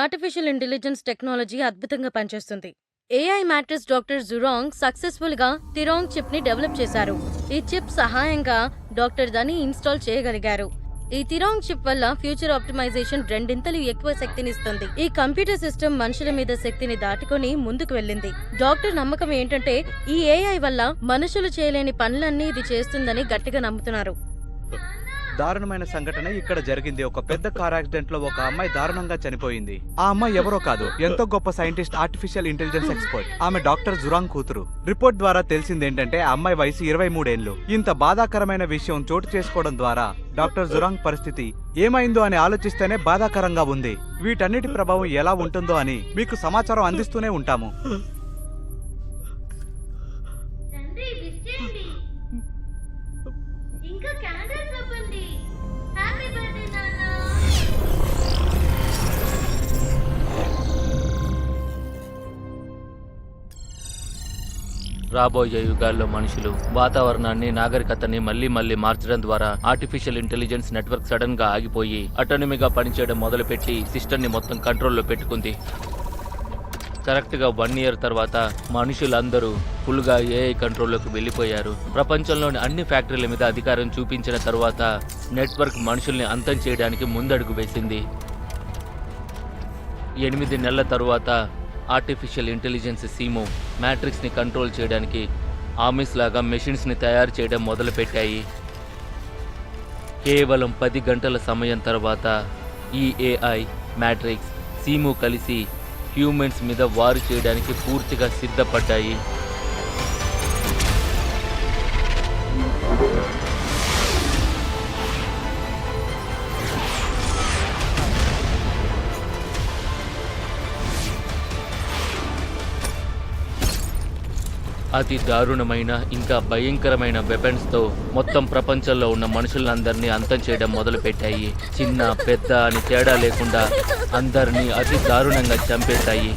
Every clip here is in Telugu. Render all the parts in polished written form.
ఆర్టిఫిషియల్ ఇంటెలిజెన్స్ టెక్నాలజీ అద్భుతంగా పనిచేస్తుంది. ఏఐ మ్యాట్రిక్స్ డాక్టర్ జురాంగ్ సక్సెస్ఫుల్గా తిరాంగ్ చిప్ని డెవలప్ చేశారు. ఈ చిప్ సహాయంగా డాక్టర్ దని ఇన్స్టాల్ చేయగలిగారు. ఈ తిరాంగ్ చిప్ వల్ల ఫ్యూచర్ ఆప్టిమైజేషన్ రెండింతలు ఎక్కువ శక్తినిస్తుంది. ఈ కంప్యూటర్ సిస్టమ్ మనుషుల మీద శక్తిని దాటుకొని ముందుకు వెళ్ళింది. డాక్టర్ నమ్మకం ఏంటంటే ఈ ఏఐ వల్ల మనుషులు చేయలేని పనులన్నీ ఇది చేస్తుందని గట్టిగా నమ్ముతున్నారు. దారుణమైన సంఘటన ఇక్కడ జరిగింది. ఒక పెద్ద కార్ యాక్సిడెంట్ లో ఒక అమ్మాయి దారుణంగా చనిపోయింది. ఆ అమ్మాయి ఎవరో కాదు, ఎంతో గొప్ప సైంటిస్ట్, ఆర్టిఫిషియల్ ఇంటెలిజెన్స్ ఎక్స్పర్ట్. ఆమె డాక్టర్ జురాంగ్ కూతురు. రిపోర్ట్ ద్వారా తెలిసిందేంటంటే ఆ అమ్మాయి వయసు 23 ఏళ్లు. ఇంత బాధాకరమైన విషయం చోటు చేసుకోవడం ద్వారా డాక్టర్ జురాంగ్ పరిస్థితి ఏమైందో అని ఆలోచిస్తేనే బాధాకరంగా ఉంది. వీటన్నిటి ప్రభావం ఎలా ఉంటుందో అని మీకు సమాచారం అందిస్తూనే ఉంటాము. రాబోయే యుగాల్లో మనుషులు వాతావరణాన్ని, నాగరికతని మళ్లీ మార్చడం ద్వారా ఆర్టిఫిషియల్ ఇంటెలిజెన్స్ నెట్వర్క్ సడన్ గా ఆగిపోయి అటానమీగా పనిచేయడం మొదలుపెట్టి సిస్టమ్ ని మొత్తం కంట్రోల్లో పెట్టుకుంది. కరెక్ట్ గా 1 year తర్వాత మనుషులందరూ ఫుల్ గా ఏఐ కంట్రోల్లోకి వెళ్లిపోయారు. ప్రపంచంలోని అన్ని ఫ్యాక్టరీల మీద అధికారం చూపించిన తర్వాత నెట్వర్క్ మనుషుల్ని అంతం చేయడానికి ముందడుగు వేసింది. 8 నెలల తరువాత ఆర్టిఫిషియల్ ఇంటెలిజెన్స్ సీమో మ్యాట్రిక్స్ని కంట్రోల్ చేయడానికి ఆర్మీస్ లాగా మెషిన్స్ని తయారు చేయడం మొదలుపెట్టాయి. కేవలం 10 గంటల సమయం తర్వాత ఈ ఏఐ, మ్యాట్రిక్స్, సీమో కలిసి హ్యూమన్స్ మీద వారు చేయడానికి పూర్తిగా సిద్ధపడ్డాయి. అతి దారుణమైన ఇంకా భయంకరమైన వెపన్స్తో మొత్తం ప్రపంచంలో ఉన్న మనుషులందరినీ అంతం చేయడం మొదలుపెట్టాయి. చిన్న పెద్ద అని తేడా లేకుండా అందరినీ అతి దారుణంగా చంపేశాయి.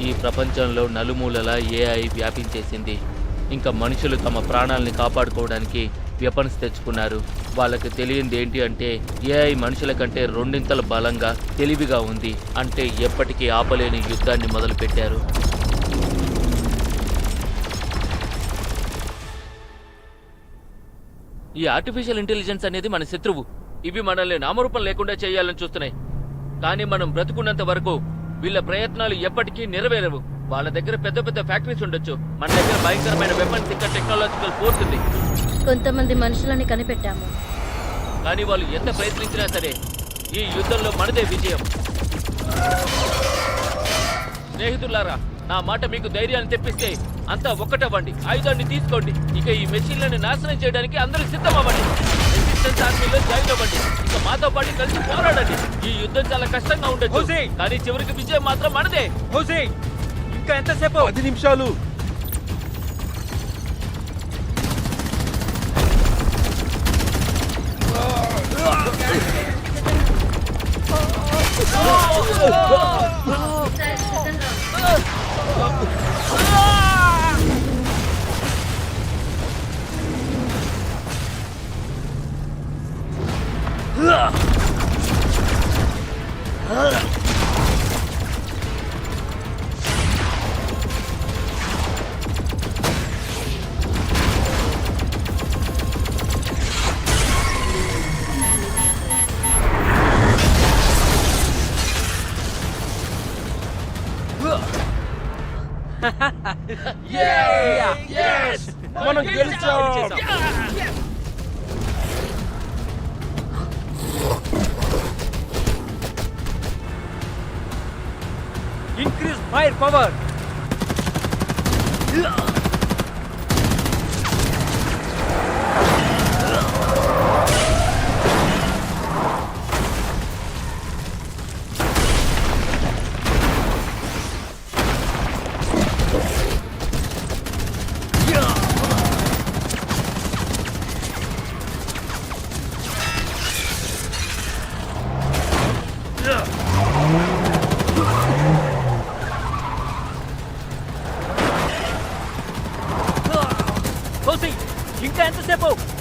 ఈ ప్రపంచంలో నలుమూలలా ఏఐ వ్యాపించేసింది. ఇంకా మనుషులు తమ ప్రాణాలని కాపాడుకోవడానికి వెపన్స్ తెచ్చుకున్నారు. వాళ్ళకి తెలియంది ఏంటి అంటే ఏఐ మనుషుల కంటే 2 బలంగా, తెలివిగా ఉంది. అంటే ఎప్పటికీ ఆపలేని యుద్ధాన్ని మొదలుపెట్టారు. ఈ ఆర్టిఫిషియల్ ఇంటెలిజెన్స్ అనేది మన శత్రువు. ఇవి మనల్ని నామరూపం లేకుండా చేయాలని చూస్తున్నాయి. కానీ మనం బ్రతుకున్నంత వరకు వీళ్ళ ప్రయత్నాలు ఎప్పటికీ నెరవేరవు. వాళ్ళ దగ్గర పెద్ద పెద్ద ఫ్యాక్టరీస్ ఉండొచ్చు, మన దగ్గర భయంకరమైన వెపన్స్ ఇంకా టెక్నాలజికల్ ఫోర్స్ ఉంది. కొంతమంది మనుషులని కనిపెట్టాము, కానీ వాళ్ళు ఎంత ప్రయత్నించినా సరే ఈ యుద్ధంలో మనదే విజయం. స్నేహితులారా, నా మాట మీకు ధైర్యాన్ని తెప్పిస్తే అంతా ఒక్కటవ్వండి, ఆయుధాన్ని తీసుకోండి. ఇక ఈ మెషిన్లను నాశనం చేయడానికి అందరూ సిద్ధమవ్వండి. రెసిస్టెన్స్ ఆర్మీలో జాయిన్ అవ్వండి. ఇక మాతో పాటు కలిసి పోరాడండి. ఈ యుద్ధం చాలా కష్టంగా ఉండొచ్చు, కానీ చివరికి విజయం మాత్రం మనదే. ఇంకా ఎంతసేపు? 10 నిమిషాలు. మనం గెలిచాం. Increase fire power.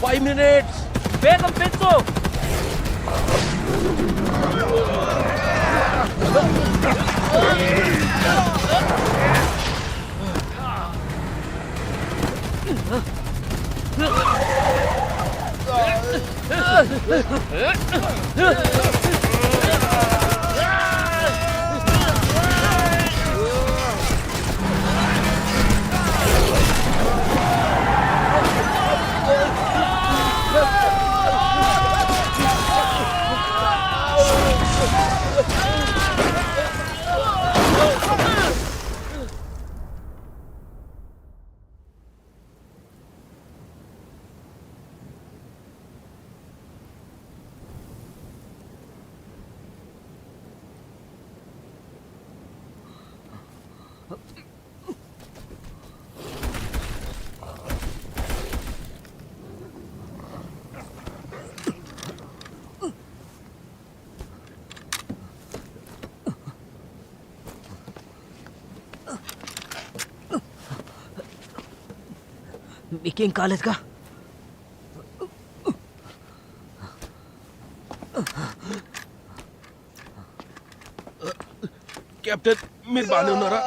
5 minutes. వేగం పెంచు. మీకేం కాలేదుగా? కెప్టెన్ మీరు బాగానే ఉన్నారా?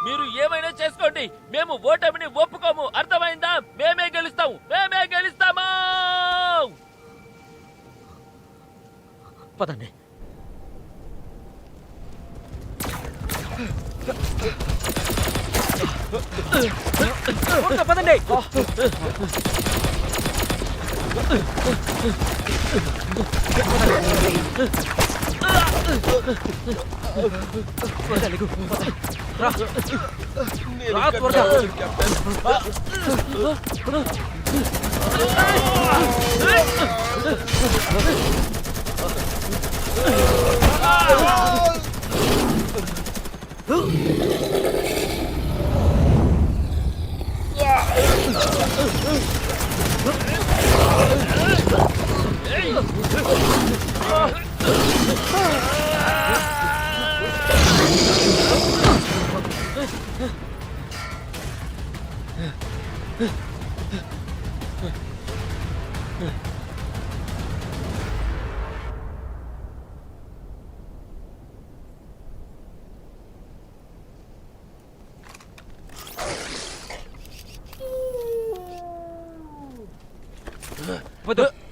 మీరు ఏమైనా చేసుకోండి, మేము ఓటమిని ఒప్పుకోము. అర్థమైందా? మేమే గెలుస్తాము, మేమే గెలుస్తాము. పదండి. పదండి.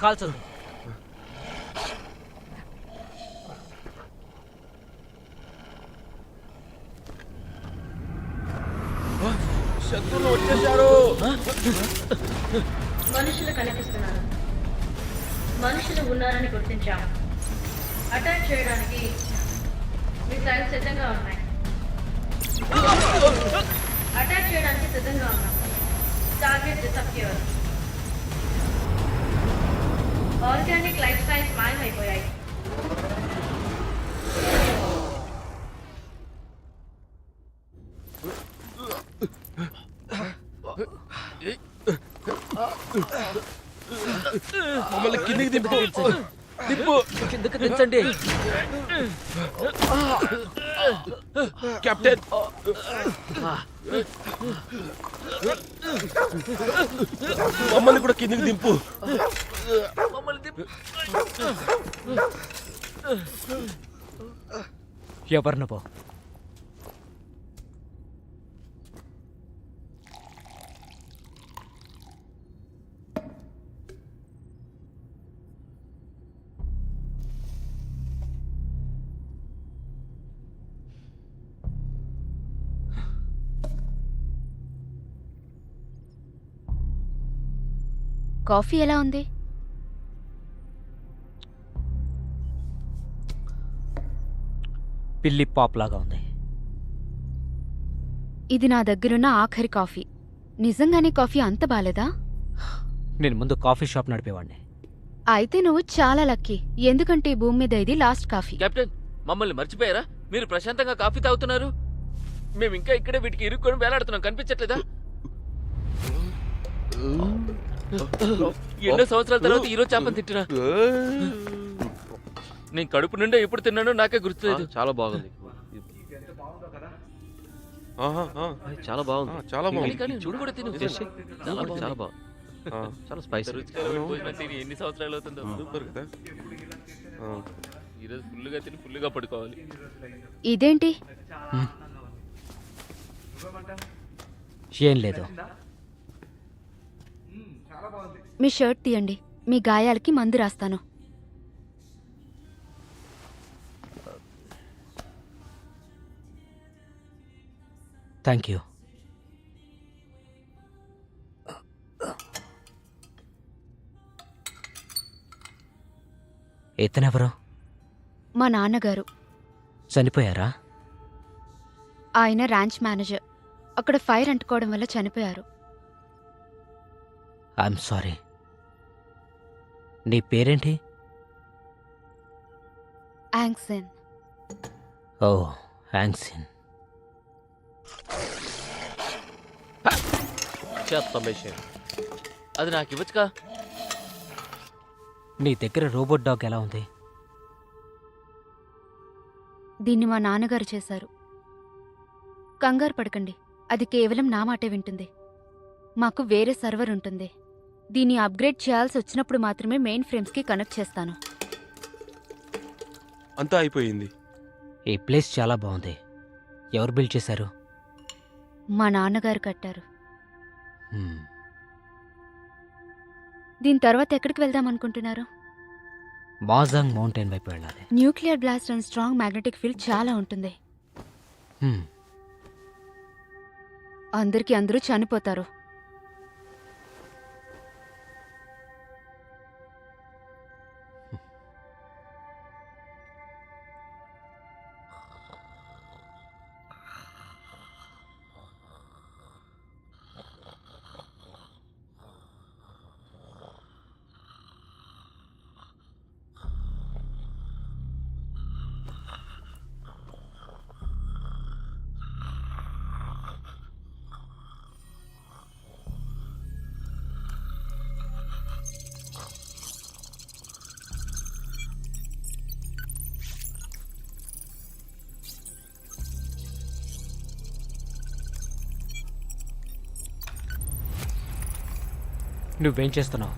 కాల్చదు. శత్రువులు వచ్చేసారు. మనుషులు కనిపిస్తున్నారు. మనుషులు ఉన్నారని గుర్తించాము. అటాక్ చేయడానికి మిసైల్స్ సిద్ధంగా ఉన్నాయి. అటాక్ చేయడానికి సిద్ధంగా ఉన్నాం. Target disappear. Organic lifestyles మాయమైపోయాయి. మమ్మల్ని కిందికి దింపు. కిందకి దించండి. కెప్టెన్ మమ్మల్ని కూడా కిందికి దింపు. ఎవరిన పో. కాఫీ ఎలా ఉంది? పిల్లి పాప్ లాగా ఉంది. ఇది నా దగ్గరున్న ఆఖరి కాఫీ. నిజంగానే కాఫీ అంత బాలేదా? నేను ముందు కాఫీ షాప్ నడిపేవాడిని. అయితే నువ్వు చాలా లక్కీ. ఎందుకంటే ఈ భూమి మీద ఇది లాస్ట్ కాఫీ. కెప్టెన్, మమ్మల్ని మర్చిపోయారా? మీరు ప్రశాంతంగా కాఫీ తాగుతున్నారు, మేము ఇంకా ఇక్కడే వీటికి ఇరుక్కొని వేలాడుతున్నాం. కనిపించట్లేదా? ఎన్నో సంవత్సరాల తర్వాత ఈరోజు చేపని తింటున్నా. నేను కడుపు నిండా ఎప్పుడు తిన్నానో నాకే గుర్తులేదు. చాలా బాగుంది. ఆహా, ఆ, చాలా బాగుంది. చాలా బాగుంది. కానీ చూడు కూడా తిను. చాలా బాగుంది. చాలా బాగుంది. ఆ, చాలా స్పైసీ. రుచికరమైన భోజనం తిని ఎన్ని సంవత్సరాలు అవుతుందో. సూపర్ కదా. ఆ, ఈరోజు ఫుల్గా తిని ఫుల్గా పడుకోవాలి. ఇదేంటి? ఏం లేదు. మీ షర్ట్ తీయండి, మీ గాయాలకి మందు రాస్తాను. Thank you. ఇతనెవరు? మా నాన్నగారు. చనిపోయారా? ఆయన ర్యాంచ్ మేనేజర్. అక్కడ ఫైర్ అంటుకోవడం వల్ల చనిపోయారు. I'm sorry. నీ పేరేంటి? యాంగ్సెన్. ఓ, యాంగ్సిన్. చెత్త మెషిన్. అది నాకు ఇవ్వచ్చుగా. నీ దగ్గర రోబోట్ డాగ్ ఎలా ఉంది? దీన్ని మా నాన్నగారు చేశారు. కంగారు పడకండి, అది కేవలం నా మాటే వింటుంది. మాకు వేరే సర్వర్ ఉంటుంది. దీన్ని అప్గ్రేడ్ చేయాల్సి వచ్చినప్పుడు మాత్రమే మెయిన్ ఫ్రేమ్స్కి కనెక్ట్ చేస్తాను. అంతా అయిపోయింది. ఈ ప్లేస్ చాలా బాగుంది. ఎవరు బిల్డ్ చేశారు? మా నాన్నగారు కట్టారు. హ్మ్. దీని తర్వాత ఎక్కడికి వెళ్దాం అనుకుంటున్నారు? మాజాంగ్ మౌంటైన్ వైపు వెళ్ళాలి. Nuclear blast and strong magnetic field చాలా ఉంటుంది. హ్మ్. అందరూ చనిపోతారు. నువ్వేం చేస్తున్నావు?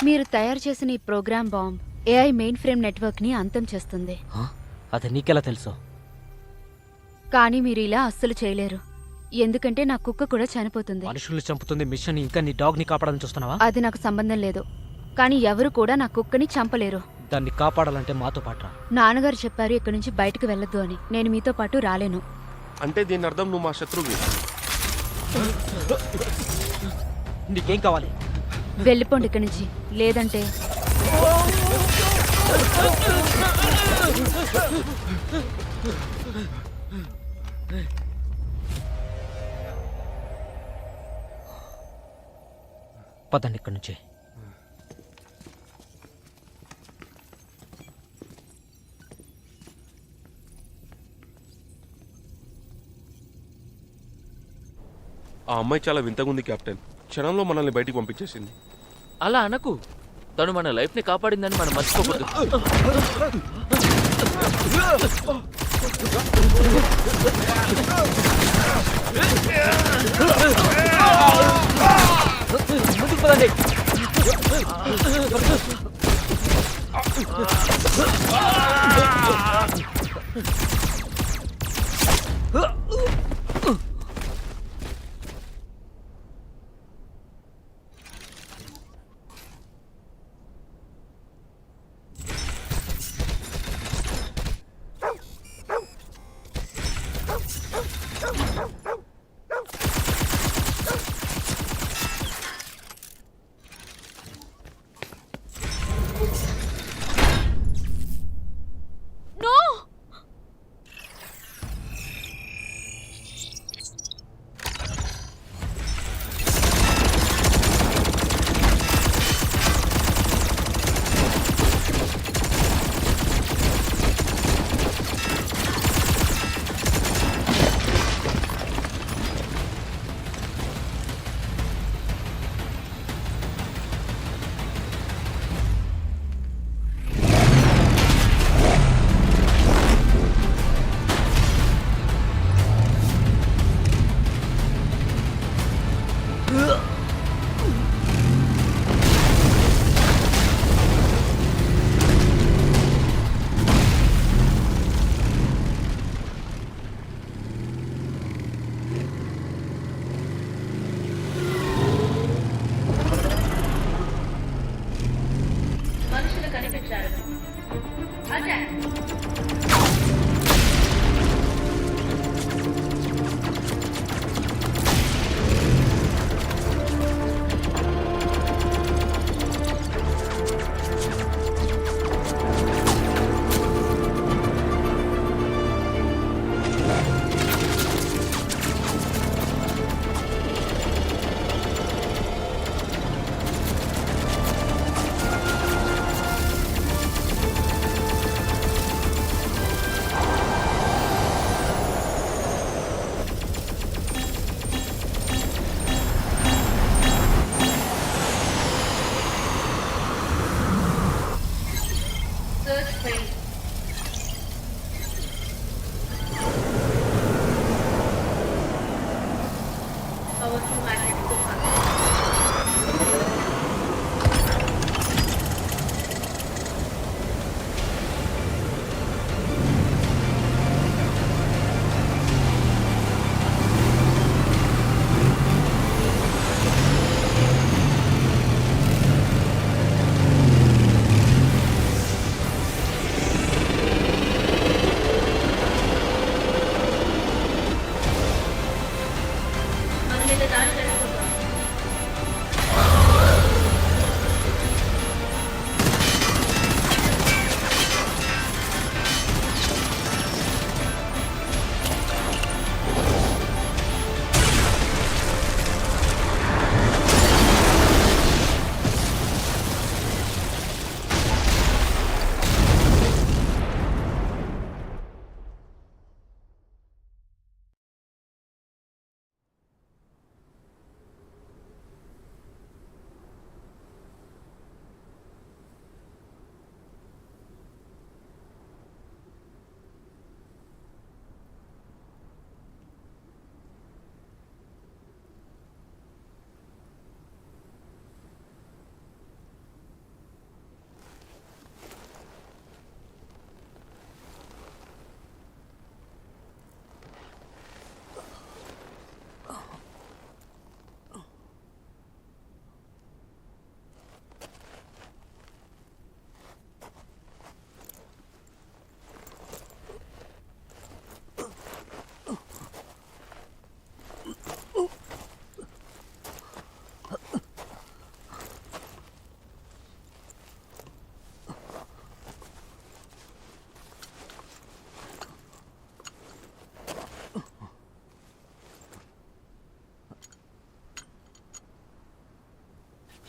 మీరు తయారు చేసిన ఈ program bomb AI mainframe నెట్వర్క్ని అంతం చేస్తుంది. హ? అది నీకెలా తెలుసు? కానీ మీరు ఇలా అస్సలు చేయలేరు, ఎందుకంటే నా కుక్క కూడా చనిపోతుంది. మనుషుల్ని చంపుతుంది మిషన్, ఇంకా నీ డాగ్ని కాపాడాలని చూస్తున్నావా? అది నాకు సంబంధం లేదు, కానీ ఎవరు కూడా నా కుక్కని చంపలేరు. దాన్ని కాపాడాలంటే మాతో పాటురా. నాన్నగారు చెప్పారు ఇక్కడి నుంచి బయటకు వెళ్ళొద్దు అని. నేను మీతో పాటు రాలేను. అంటే దీని అర్థం నువ్వు మా శత్రువు. నీకేం కావాలి? వెళ్ళిపోండి ఇక్కడి నుంచి, లేదంటే పదండి ఇక్కడి నుంచి. ఆ అమ్మాయి చాలా వింతగా ఉంది కెప్టెన్. క్షణంలో మనల్ని బయటికి పంపించేసింది. అలా అనకు. తను మన లైఫ్ ని కాపాడిందని మనం మర్చిపోకూడదు. ముందుకు పదండి.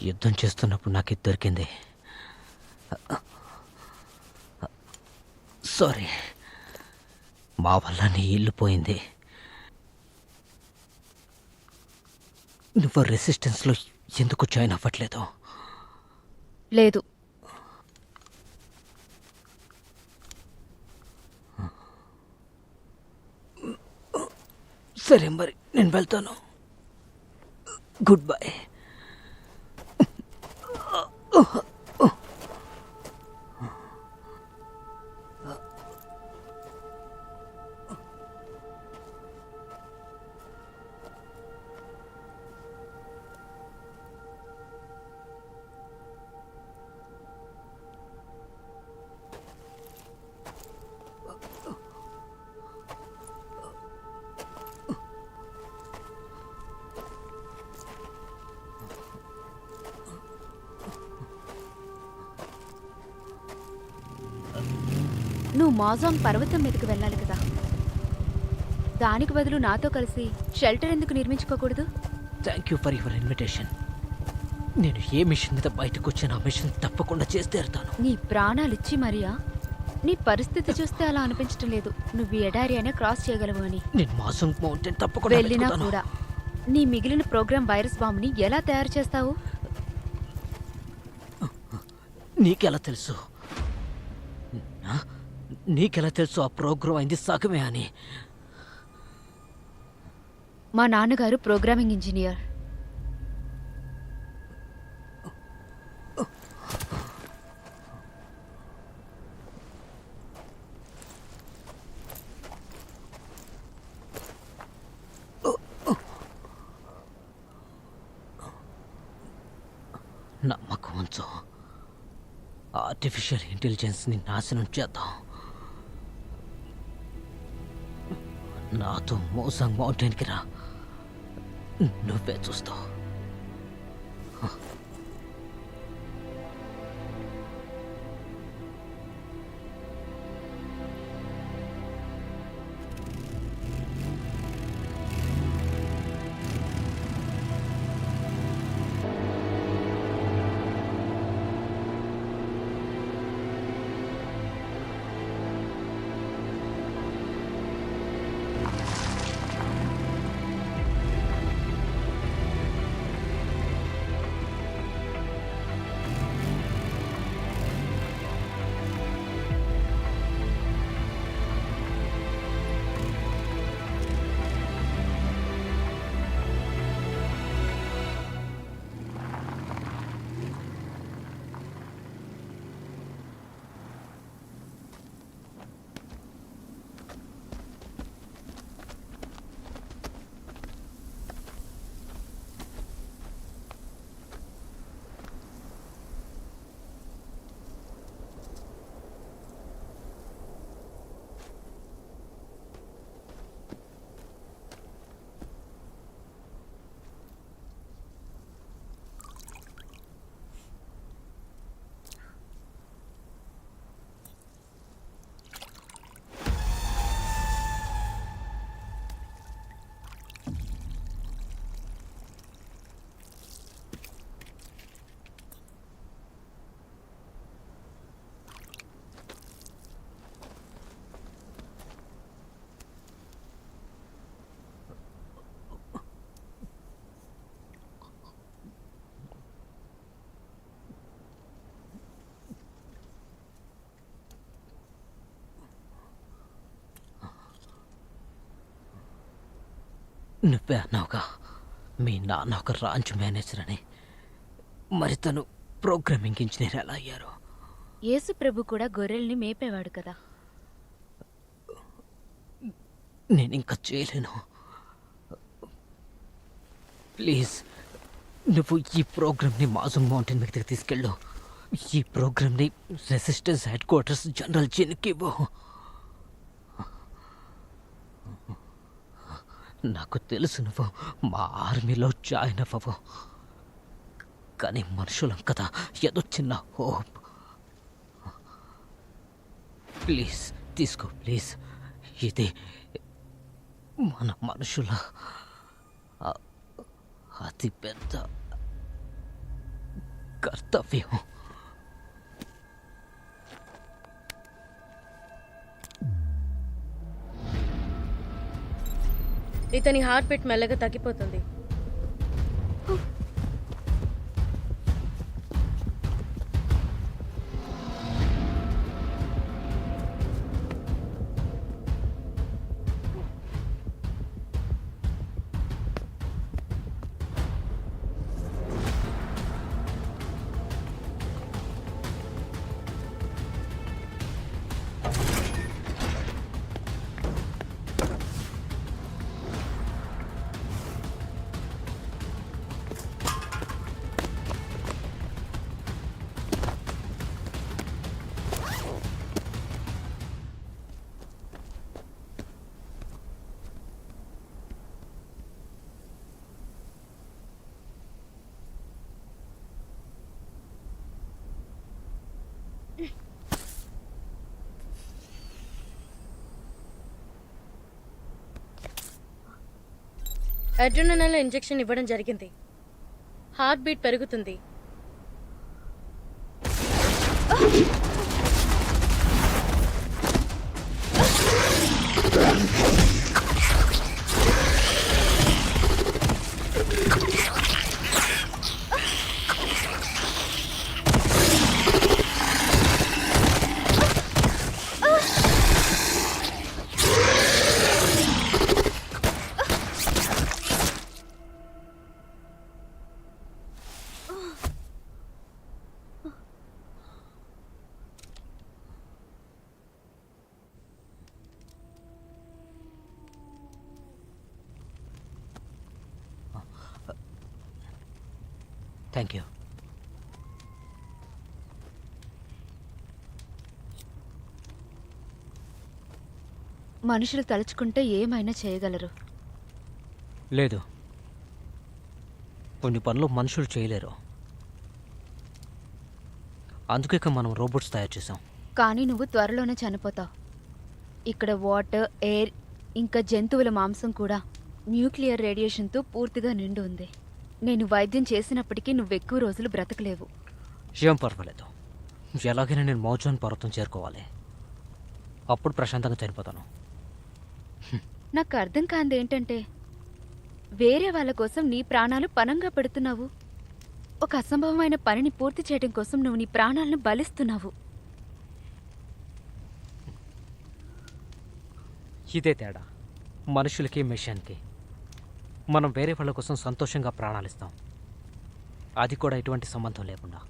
యుద్ధం చేస్తున్నప్పుడు నాకు ఇది దొరికింది. సారీ, మా వల్ల నీ ఇల్లు పోయింది. నువ్వు రెసిస్టెన్స్లో ఎందుకు జాయిన్ అవ్వట్లేదు? లేదు. సరే మరి, నేను వెళ్తాను. Good bye. నువ్వు మాజాంగ్ పర్వతం మీదకి వెళ్ళాలి కదా. దానికి బదులు నాతో కలిసి షెల్టర్ ఎందుకు నిర్మించుకోకూడదు? Thank you for your invitation. నేను ఏ మిషన్ మీద బయటకు వచ్చిన ఆ మిషన్ తప్పకుండా చేసి తీరుతాను. నీ ప్రాణాలిచ్చి మరియా? నీ పరిస్థితి చూస్తే అలా అనిపించటం లేదు. నువ్వు ఈ ఎడారి అనే క్రాస్ చేయగలవు అని. నేను మాసంగ్ మౌంటైన్ తప్పకుండా వెళ్ళినా వెతుకుతాను. కూడా నీ మిగిలిన ప్రోగ్రామ్ వైరస్ బాంబుని ఎలా తయారు చేస్తావు? నీకెలా తెలుసు? ఆ? నీకెలా తెలుసు ఆ ప్రోగ్రాం అయింది సగమే అని? మా నాన్నగారు ప్రోగ్రామింగ్ ఇంజనీర్. నమ్మకం ఉంచు. ఆర్టిఫిషియల్ ఇంటెలిజెన్స్ని నాశనం చేద్దాం. నాతో మోసాంగ్ మౌంటైన్కి రా, నువ్వే చూస్తావు. నువ్వే అన్నావుగా మీ నాన్న ఒక రాంచ్ మేనేజర్ అని. మరి తను ప్రోగ్రామింగ్ ఇంజనీర్ ఎలా అయ్యారు? యేసు ప్రభు కూడా గొర్రెల్ని మేపేవాడు కదా. నేను ఇంకా చేయలేను. ప్లీజ్, నువ్వు ఈ ప్రోగ్రామ్ని మాజంగ్ మౌంటైన్ మీదకి తీసుకెళ్ళు. ఈ ప్రోగ్రామ్ని రెసిస్టెన్స్ హెడ్ క్వార్టర్స్ జనరల్ జీన్కి ఇవ్వు. నాకు తెలుసు నువ్వు మా ఆర్మీలో జాయిన్ అవ్వవు, కానీ మనుషులం కదా, ఏదో చిన్న హోప్. ప్లీజ్ తీసుకో, ప్లీజ్. ఇది మన మనుషుల అతి పెద్ద కర్తవ్యం. ఇతని హార్ట్ బీట్ మెల్లగా తగ్గిపోతుంది. అడ్రినల్ ఇంజెక్షన్ ఇవ్వడం జరిగింది. హార్ట్ బీట్ పెరుగుతుంది. Thank you. మనుషులు తలుచుకుంటే ఏమైనా చేయగలరు. లేదు, కొన్ని పనులు మనుషులు చేయలేరు. అందుకే మనం రోబోట్స్ తయారు చేసాం. కానీ నువ్వు త్వరలోనే చనిపోతావు. ఇక్కడ వాటర్, ఎయిర్, ఇంకా జంతువుల మాంసం కూడా న్యూక్లియర్ రేడియేషన్తో పూర్తిగా నిండి ఉంది. నేను వైద్యం చేసినప్పటికీ నువ్వెక్కువ రోజులు బ్రతకలేవు. ఏం పర్వాలేదు, ఎలాగైనా నేను మౌజాన్ పర్వతం చేరుకోవాలి. అప్పుడు ప్రశాంతంగా చనిపోతాను. నాకు అర్థం కాంది ఏంటంటే, వేరే వాళ్ళ కోసం నీ ప్రాణాలు పణంగా పెడుతున్నావు. ఒక అసంభవమైన పనిని పూర్తి చేయడం కోసం నువ్వు నీ ప్రాణాలను బలిస్తున్నావు. ఇదే తేడా మనుషులకి, మిషన్కి. మనం వేరే వాళ్ళ కోసం సంతోషంగా ప్రాణాలిస్తాం, అది కూడా ఎటువంటి సంబంధం లేకుండా.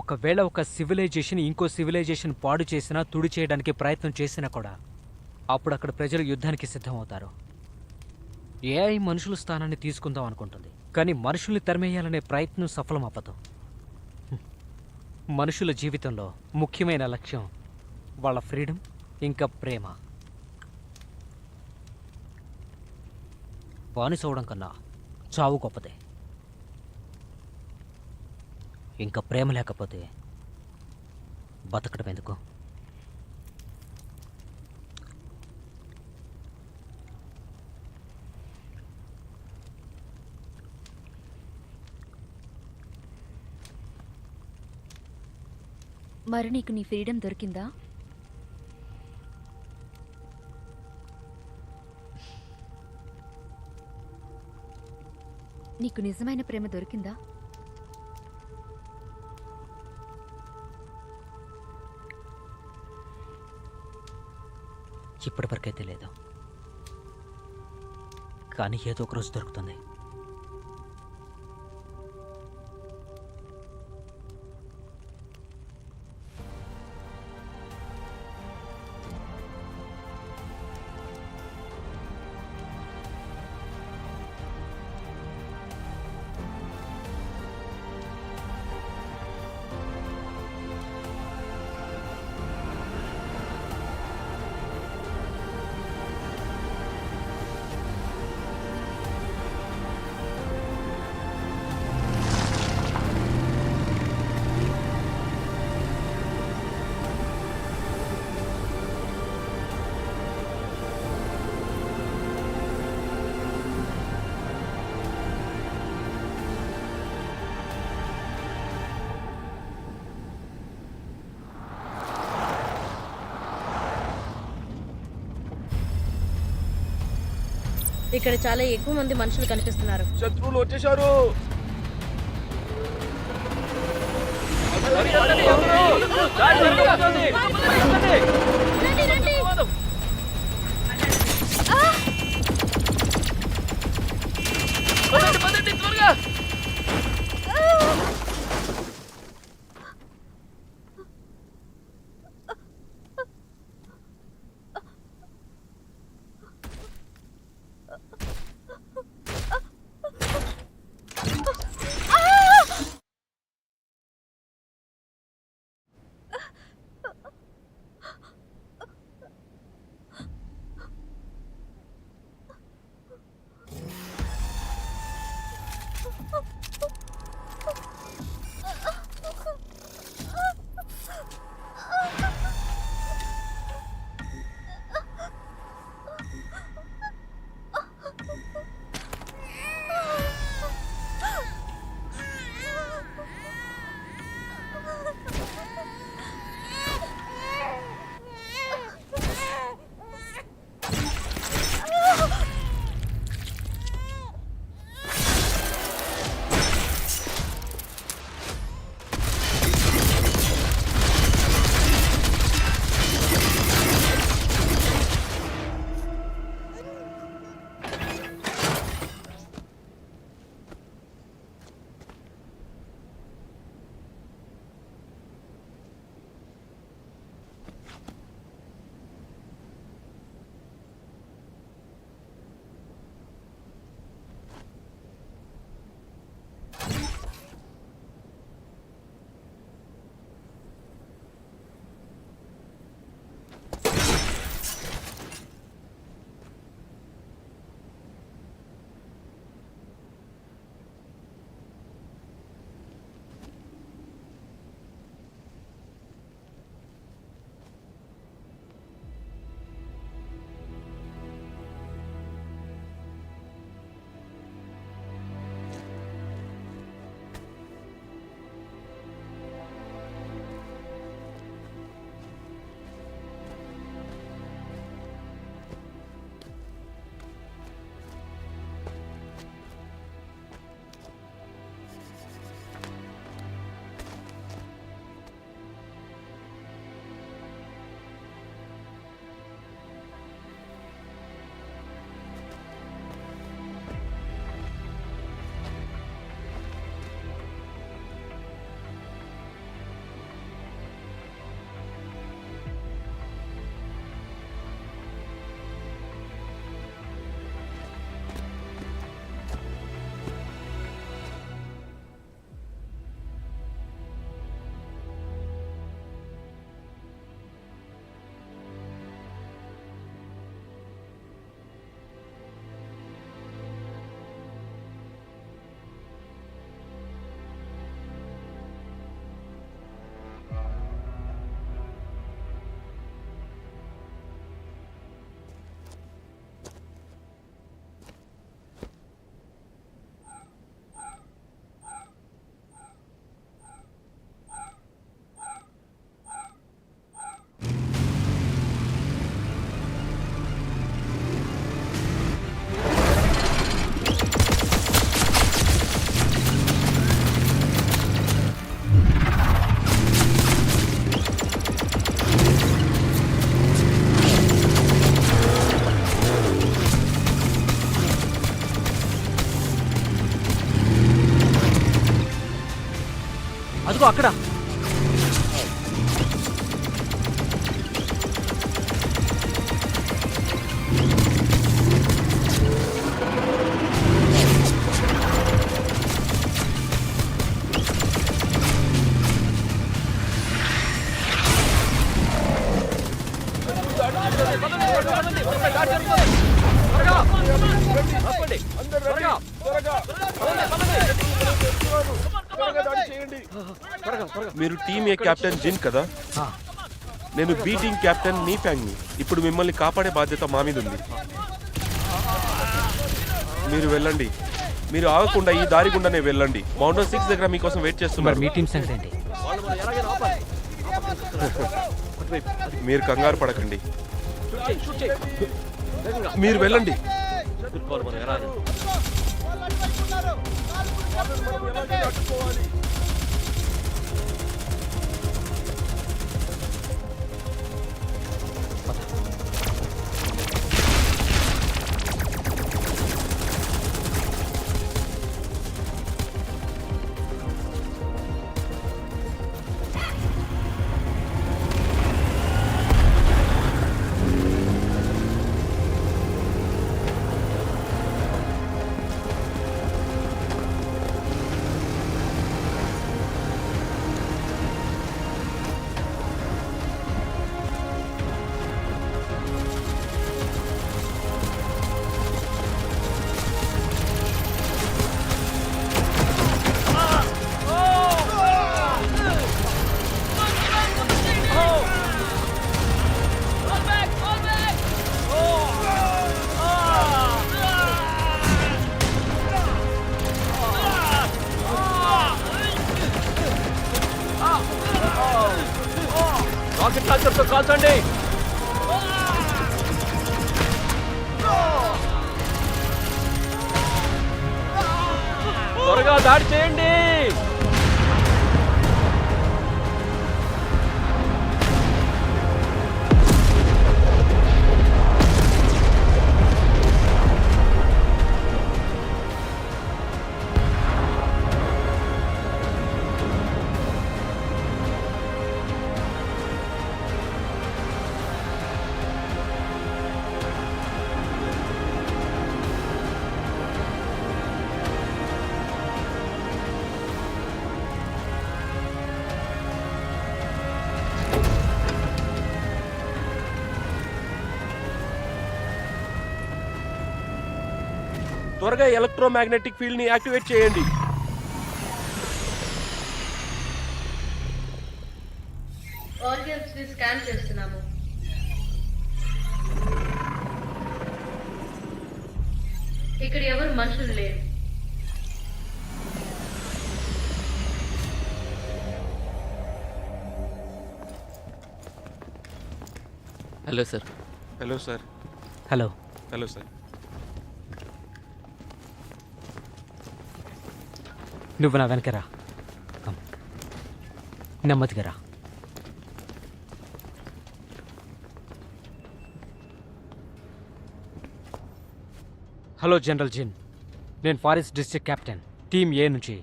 ఒకవేళ ఒక సివిలైజేషన్ ఇంకో సివిలైజేషన్ పాడు చేసినా, తుడి చేయడానికి ప్రయత్నం చేసినా కూడా అప్పుడు అక్కడ ప్రజలు యుద్ధానికి సిద్ధమవుతారు. ఏఐ మనుషుల స్థానాన్ని తీసుకుందాం అనుకుంటుంది, కానీ మనుషుల్ని తరిమేయాలనే ప్రయత్నం సఫలం అవ్వదు. మనుషుల జీవితంలో ముఖ్యమైన లక్ష్యం వాళ్ళ ఫ్రీడమ్, ఇంకా ప్రేమ. బానిస అవడం కన్నా చావు గొప్పదే. ఇంకా ప్రేమ లేకపోతే బతకడం ఎందుకు? మరి నీకు నీ ఫ్రీడమ్ దొరికిందా? నీకు నిజమైన ప్రేమ దొరికిందా? ఇప్పటివరకైతే లేదు, కానీ ఏదో ఒక రోజు దొరుకుతుంది. ఇక్కడ చాలా ఎక్కువ మంది మనుషులు కనిపిస్తున్నారు. శత్రువులు వచ్చేశారు. అదిగో అక్కడ. మీరు టీమ్ ఏ కెప్టెన్ జిన్ కదా, నేను బి టీమ్ కెప్టెన్ నీ ఫ్యాంగ్ని. ఇప్పుడు మిమ్మల్ని కాపాడే బాధ్యత మా మీద ఉంది. మీరు వెళ్ళండి, మీరు ఆగకుండా ఈ దారి గుండానే వెళ్ళండి. మౌంటైన్ 6 దగ్గర మీకోసం వెయిట్ చేస్తున్నారు. మీ టీం సంగతి ఏంటి? మీరు కంగారు పడకండి, మీరు వెళ్ళండి. ఎదుర్కోవాలి మనం ఎలా అని. రాకెట్ లాంచర్తో కాల్చండి. త్వరగా దాడి చేయండి. త్వరగా ఎలక్ట్రోమాగ్నెటిక్ ఫీల్డ్ ని యాక్టివేట్ చేయండి. ఆర్గన్స్ ని స్కాన్ చేస్తున్నాము. ఇక్కడ ఎవరు మనుషులు లేరు. Hello sir. Hello sir. Hello. Hello sir. నువ్వు నా వెనకరా. నెమ్మదిగా రా. హలో జనరల్ జిన్, నేను ఫారెస్ట్ డిస్ట్రిక్ట్ కెప్టెన్ టీమ్ ఏ నుంచి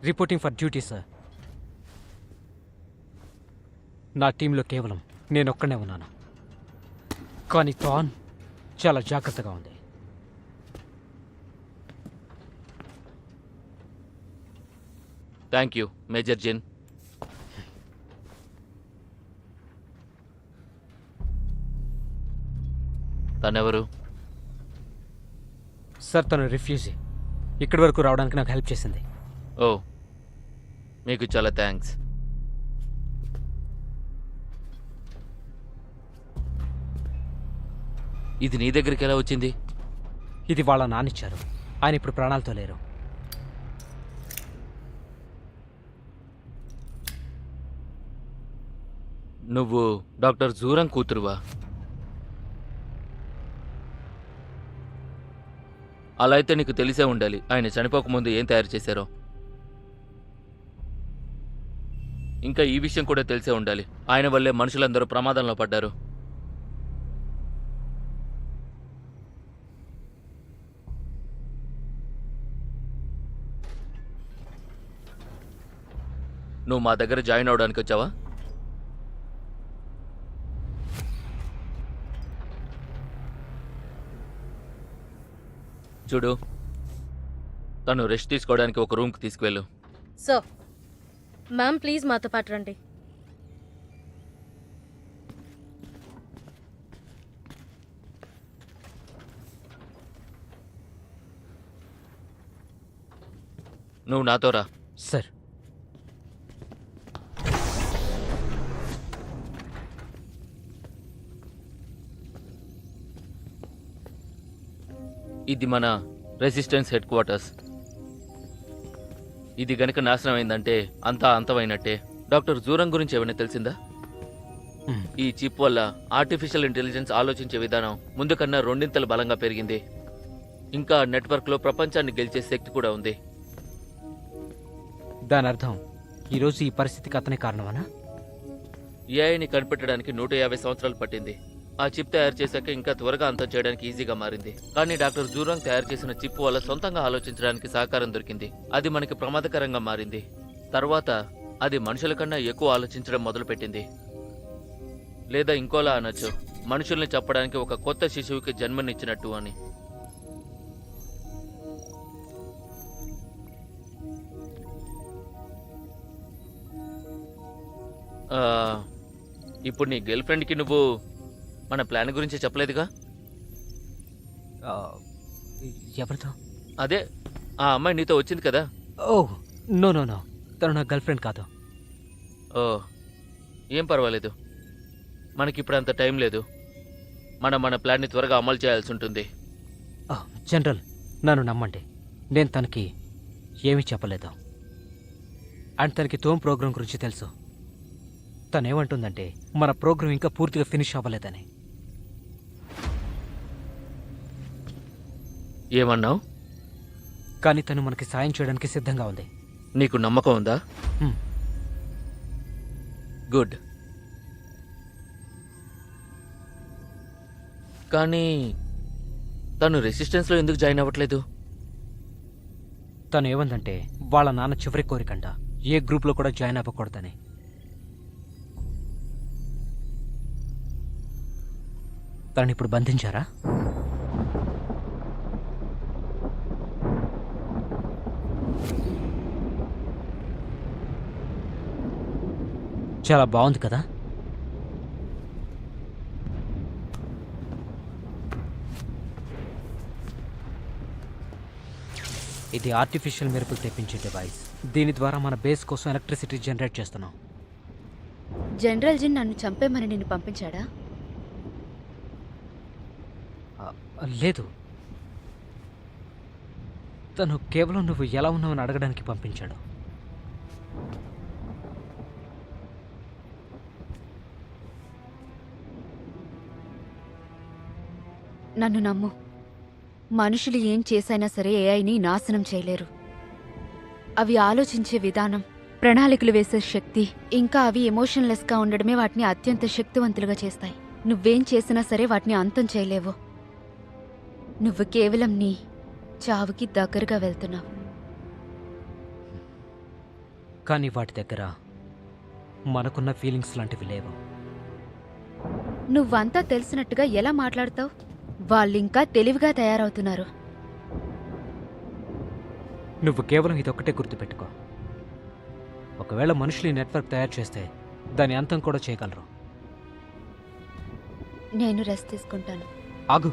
రిపోర్టింగ్ ఫర్ డ్యూటీ సార్. నా టీంలో కేవలం నేను ఒక్కనే ఉన్నాను, కానీ థాన్ చాలా జాగ్రత్తగా ఉంది. Thank you major Jin. తనెవరు? సార్ తను రిఫ్యూజీ. ఇక్కడి వరకు రావడానికి నాకు హెల్ప్ చేసింది. ఓ, మీకు చాలా థ్యాంక్స్. ఇది నీ దగ్గరికి ఎలా వచ్చింది? ఇది వాళ్ళ నాన్నిచ్చారు. ఆయన ఇప్పుడు ప్రాణాలతో లేరు. నువ్వు డాక్టర్ జూరంగ్ కూతురువా? అలా అయితే నీకు తెలిసే ఉండాలి ఆయన చనిపోకముందు ఏం తయారు చేశారో. ఇంకా ఈ విషయం కూడా తెలిసే ఉండాలి, ఆయన వల్లే మనుషులందరూ ప్రమాదంలో పడ్డారు. నువ్వు మా దగ్గర జాయిన్ అవడానికి వచ్చావా? చూడు, తను రెస్ట్ తీసుకోవడానికి ఒక రూమ్కి తీసుకువెళ్ళు. సార్, మ్యామ్ ప్లీజ్ మాతో పాటు రండి. నువ్వు నాతో రా. సార్. ఇది మన రెసిస్టెన్స్ హెడ్ క్వార్టర్స్. ఇది గనుక నాశనం అయిందంటే అంతా అంతమైనట్టే. డాక్టర్ జూరంగ్ గురించి ఏమైనా తెలిసిందా? ఈ చిప్ వల్ల ఆర్టిఫిషియల్ ఇంటెలిజెన్స్ ఆలోచించే విధానం ముందు కన్నా రెండింతలు బలంగా పెరిగింది. ఇంకా నెట్వర్క్లో ప్రపంచాన్ని గెలిచే శక్తి కూడా ఉంది. దాని అర్థం ఈరోజు ఈ పరిస్థితికి అతనే కారణమనా? ఏఐని కనిపెట్టడానికి 150 సంవత్సరాలు పట్టింది. ఆ చిప్ తయారు చేశాక ఇంకా త్వరగా అంతం చేయడానికి ఈజీగా మారింది. కానీ డాక్టర్ జూరాంగ్ తయారు చేసిన చిప్ వల్ల సొంతంగా ఆలోచించడానికి సహకారం దొరికింది. అది మనకి ప్రమాదకరంగా మారింది. తర్వాత అది మనుషుల కన్నా ఎక్కువ ఆలోచించడం మొదలుపెట్టింది. లేదా ఇంకోలా అనొచ్చు, మనుషుల్ని చెప్పడానికి ఒక కొత్త శిశువుకి జన్మనిచ్చినట్టు అని. ఇప్పుడు నీ గర్ల్ ఫ్రెండ్కి నువ్వు మన ప్లాన్ గురించి చెప్పలేదుగా? ఆ, ఎవరితో? అదే ఆ అమ్మాయి నీతో వచ్చింది కదా. ఓ నో నో నో, తను నా గర్ల్ ఫ్రెండ్ కాదు. ఓ, ఏం పర్వాలేదు. మనకిప్పుడు అంత టైం లేదు. మనం మన ప్లాన్ని త్వరగా అమలు చేయాల్సి ఉంటుంది. జనరల్, నన్ను నమ్మండి, నేను తనకి ఏమీ చెప్పలేదు. అండ్ తనకి తోమ్ ప్రోగ్రాం గురించి తెలుసు. తనేమంటుందంటే మన ప్రోగ్రాం ఇంకా పూర్తిగా ఫినిష్ అవ్వలేదని. ఏమన్నావు? కానీ తను మనకి సాయం చేయడానికి సిద్ధంగా ఉంది. నీకు నమ్మకం ఉందా? హ్మ్. గుడ్. కానీ తను రెసిస్టెన్స్లో ఎందుకు జాయిన్ అవ్వట్లేదు? తను ఏమందంటే వాళ్ళ నాన్న చివరి కోరికంట ఏ గ్రూప్లో కూడా జాయిన్ అవ్వకూడదని. తనని ఇప్పుడు బంధించారా? చాలా బాగుంది కదా. ఇది ఆర్టిఫిషియల్ మెరుపులు తెప్పించే డివైస్. దీని ద్వారా మన బేస్ కోసం ఎలక్ట్రిసిటీ జనరేట్ చేస్తున్నాం. జనరల్ జిన్ నన్ను చంపేమని నిన్ను పంపించాడా? లేదు, తను కేవలం నువ్వు ఎలా ఉన్నావని అడగడానికి పంపించాడు. నన్ను నమ్ము, మనుషులు ఏం చేసైనా సరే ఏఐని నాశనం చేయలేరు. అవి ఆలోచించే విధానం, ప్రణాళికలు వేసే శక్తి, ఇంకా అవి ఎమోషన్లెస్గా ఉండడమే వాటిని అత్యంత శక్తివంతులుగా చేస్తాయి. నువ్వేం చేసినా సరే వాటిని అంతం చేయలేవు. నువ్వు కేవలం నీ చావుకి దగ్గరగా వెళ్తున్నావు. కానీ వాటి దగ్గర మనకున్న ఫీలింగ్స్ లాంటివి లేవు. నువ్వంతా తెలిసినట్టుగా ఎలా మాట్లాడతావు? వాళ్ళింకా తెలివిగా తయారవుతున్నారు. నువ్వు కేవలం ఇదొక్కటే గుర్తుపెట్టుకో. ఒకవేళ మనుషులు ఈ నెట్వర్క్ తయారు చేస్తే దాని అంతం కూడా చేయగలరు. నేను రెస్ట్ తీసుకుంటాను. ఆగు.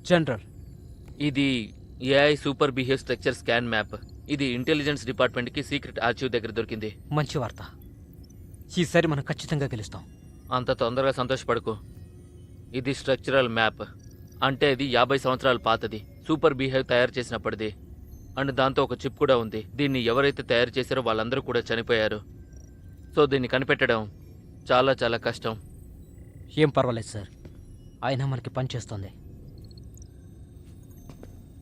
జనరల్, ఇది AI super behave structure scan map. ఇది ఇంటెలిజెన్స్ డిపార్ట్మెంట్కి సీక్రెట్ ఆర్చీవ్ దగ్గర దొరికింది. మంచి వార్త. ఈసారి మనం ఖచ్చితంగా గెలుస్తాం. అంత తొందరగా సంతోషపడకు. ఇది స్ట్రక్చరల్ మ్యాప్. అంటే ఇది 50 సంవత్సరాల పాతది. సూపర్ బిహేవ్ తయారు చేసినప్పటిది. అండ్ దాంతో ఒక చిప్ కూడా ఉంది. దీన్ని ఎవరైతే తయారు చేశారో వాళ్ళందరూ కూడా చనిపోయారు. సో దీన్ని కనిపెట్టడం చాలా చాలా కష్టం. ఏం పర్వాలేదు సార్, అయినా మనకి పనిచేస్తుంది.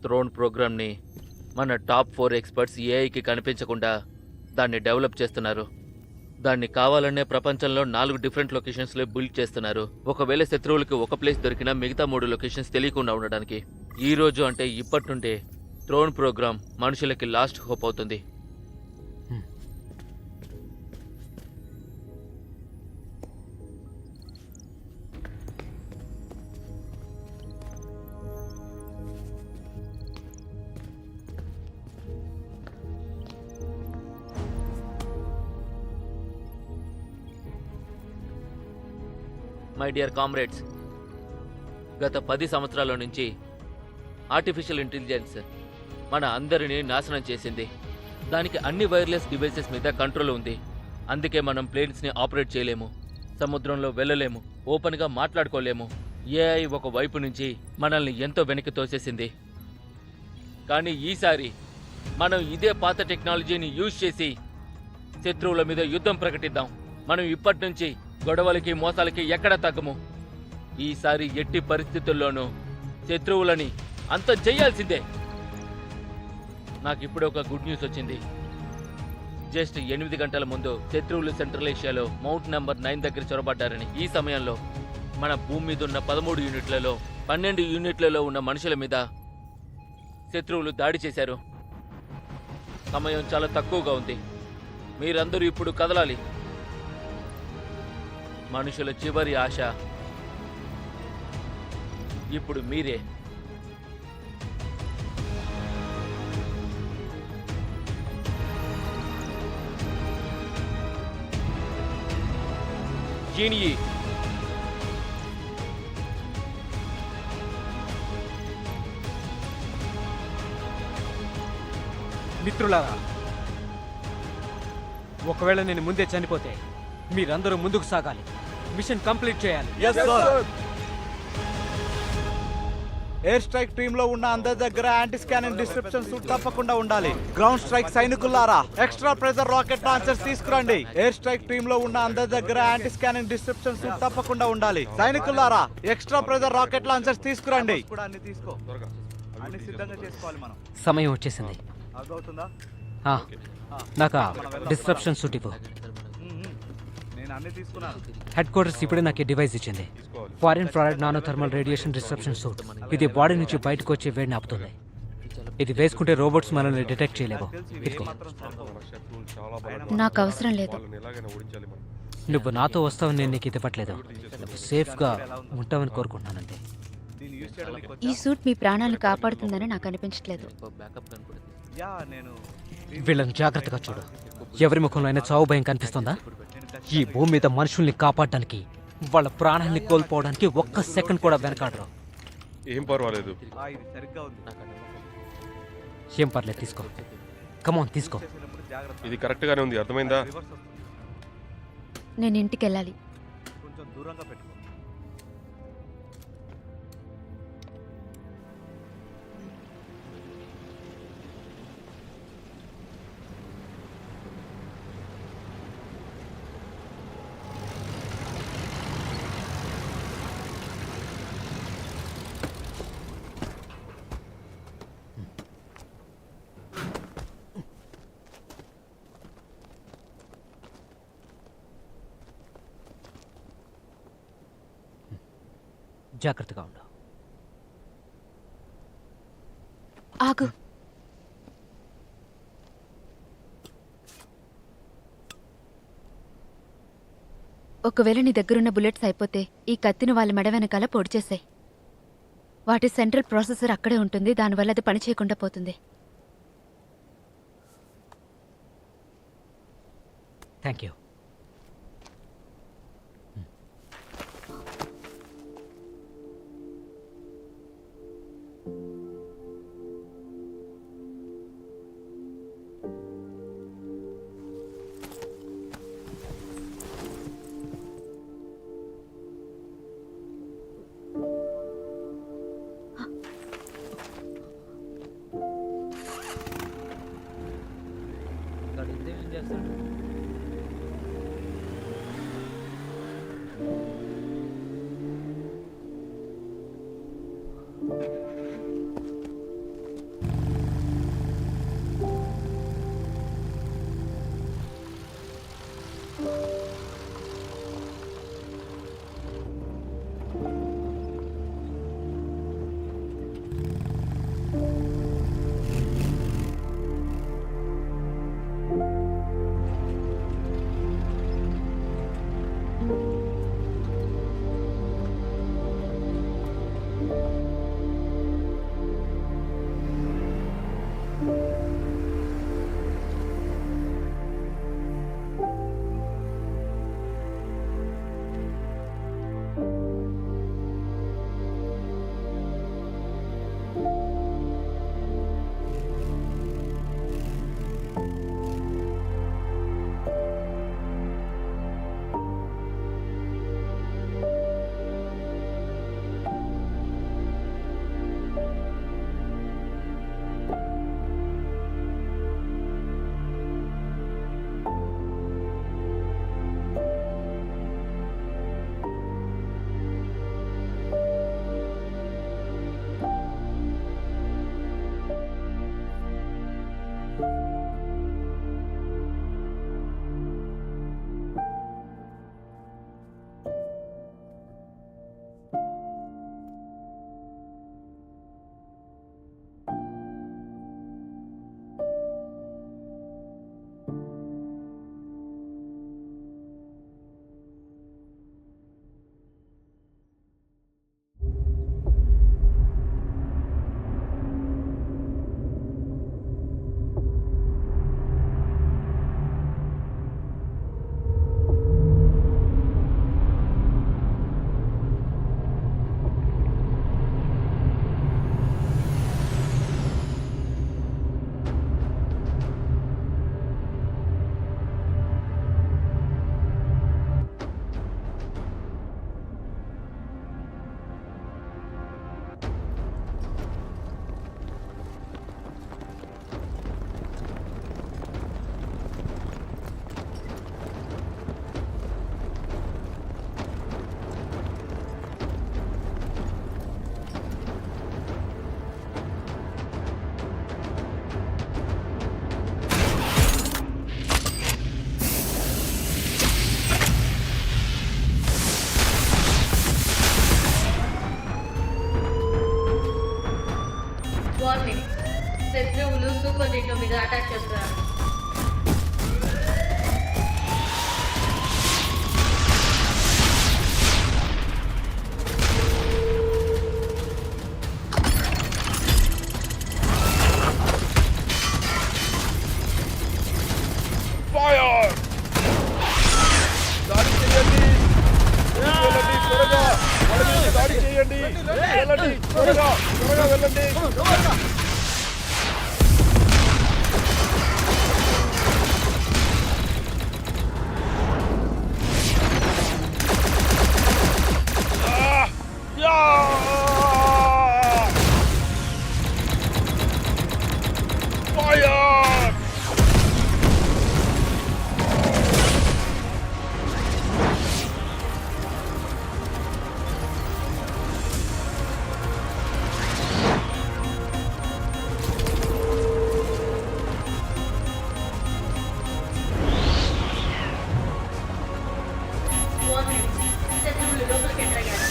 థ్రోన్ ప్రోగ్రామ్ని మన టాప్ 4 ఎక్స్పర్ట్స్ ఏఐకి కనిపించకుండా దాన్ని డెవలప్ చేస్తున్నారు. దాన్ని కావాలనే ప్రపంచంలో 4 డిఫరెంట్ లొకేషన్స్లో బిల్డ్ చేస్తున్నారు. ఒకవేళ శత్రువులకి ఒక ప్లేస్ దొరికినా మిగతా 3 లొకేషన్స్ తెలియకుండా ఉండడానికి. ఈ రోజు అంటే ఇప్పటి నుండే థ్రోన్ ప్రోగ్రామ్ మనుషులకి లాస్ట్ హోప్ అవుతుంది. మై డియర్ కామ్రేడ్స్, గత 10 సంవత్సరాల నుంచి ఆర్టిఫిషియల్ ఇంటెలిజెన్స్ మన అందరినీ నాశనం చేసింది. దానికి అన్ని వైర్లెస్ డివైసెస్ మీద కంట్రోల్ ఉంది. అందుకే మనం ప్లేన్స్ని ఆపరేట్ చేయలేము, సముద్రంలో వెళ్ళలేము, ఓపెన్గా మాట్లాడుకోలేము. ఏఐ ఒక వైపు నుంచి మనల్ని ఎంతో వెనక్కి తోసేసింది. కానీ ఈసారి మనం ఇదే పాత టెక్నాలజీని యూజ్ చేసి శత్రువుల మీద యుద్ధం ప్రకటిద్దాం. మనం ఇప్పటి నుంచి గొడవలకి మోసాలకి ఎక్కడ తగ్గము. ఈసారి ఎట్టి పరిస్థితుల్లోనూ శత్రువులని అంతం చేయాల్సిందే. నాకు ఇప్పుడు ఒక గుడ్ న్యూస్ వచ్చింది. జస్ట్ 8 గంటల ముందు శత్రువులు సెంట్రల్ ఏషియాలో మౌంట్ నెంబర్ 9 దగ్గర చొరబడ్డారని. ఈ సమయంలో మన భూమి మీద ఉన్న 13 యూనిట్లలో 12 యూనిట్లలో ఉన్న మనుషుల మీద శత్రువులు దాడి చేశారు. సమయం చాలా తక్కువగా ఉంది. మీరందరూ ఇప్పుడు కదలాలి. మనుషుల చివరి ఆశ ఇప్పుడు మీరే. జీనియి మిత్రులారా, ఒకవేళ నేను ముందే చనిపోతే మీరందరూ ముందుకు సాగాలి, మిషన్ కంప్లీట్ చేయాలి. ఎయిర్ స్ట్రైక్ టీమ్ లో ఉన్న అందరి దగ్గర యాంటీ స్కానింగ్ డిస్క్రిప్షన్ సూట్ తప్పకుండా ఉండాలి. గ్రౌండ్ స్ట్రైక్ సైనికులారా, ఎక్స్ట్రా ప్రెజర్ రాకెట్ లాంచర్స్ తీసుకురండి. ఎయిర్ స్ట్రైక్ టీమ్ లో ఉన్న అందరి దగ్గర యాంటీ స్కానింగ్ డిస్క్రిప్షన్ సూట్ తప్పకుండా ఉండాలి. సైనికులారా, ఎక్స్ట్రా ప్రెజర్ రాకెట్ లాంచర్స్ తీసుకురండి. అన్ని సిద్ధంగా చేసుకోవాలి మనం. సమయం వచ్చేసింది. అర్థమవుతుందా? ఆ, నాకు డిస్క్రిప్షన్ సూట్ ఇవ్వు. నేను అన్ని తీసుకున్నాను. హెడ్ క్వార్టర్స్ ఇప్పుడే నాకు ఈ డివైస్ ఇచ్చింది. Foreign fluoride nano thermal radiation disruption suit. ఇది బాడీ నుంచి బయటకు వచ్చే వేడిని ఆపుతుంది. ఇది వేసుకుంటే రోబోట్స్ మనల్ని డిటెక్ట్ చేయలేవు. ఇదిగో. నాకు అవసరం లేదు. వాళ్ళని ఎలాగైనా ఓడించాలి మనం. నువ్వు నాతో వస్తావని నేను నీకు ఇది ఇవ్వట్లేదు. నువ్వు సేఫ్గా ఉంటావని కోరుకుంటున్నానంతే. దీన్ని యూజ్ చేయడానికి ఈ సూట్ మీ ప్రాణాలను కాపాడుతుందని నాకు అనిపించట్లేదు. యా నేను వీళ్ళని జాగ్రత్తగా చూడు. ఎవరి ముఖంలో అయినా చావు భయం కనిపిస్తుందా? ఈ భూమి మీద మనుషుల్ని కాపాడడానికి, వాళ్ళ ప్రాణాన్ని కోల్పోవడానికి ఒక్క సెకండ్ కూడా వెనకాడరు. ఏం పర్వాలేదు. ఇది సరిగ్గా ఉంది. ఏం పర్లేదు, తీసుకో. కమాన్, తీసుకో. చేసేటప్పుడు జాగ్రత్త. ఇది కరెక్ట్ గానే ఉంది, అర్థమైందా? రివర్స్ వస్తుంది. నేను ఇంటికి వెళ్ళాలి. కొంచెం దూరంగా పెట్టుకో. జాగ్రత్తగా ఉండు. ఆగు. ఒకవేళ నీ దగ్గరున్న బుల్లెట్స్ అయిపోతే ఈ కత్తిని వాళ్ళ మెడ వెనకాల పొడి చేసాయి. వాటి సెంట్రల్ ప్రాసెసర్ అక్కడే ఉంటుంది. దానివల్ల అది పని చేయకుండా పోతుంది. Thank you. తీయండి వెళ్ళండి త్వరగా త్వరగా వెళ్ళండి Fire! శత్రువులు లోపలికి ఎంటర్ అయ్యారు.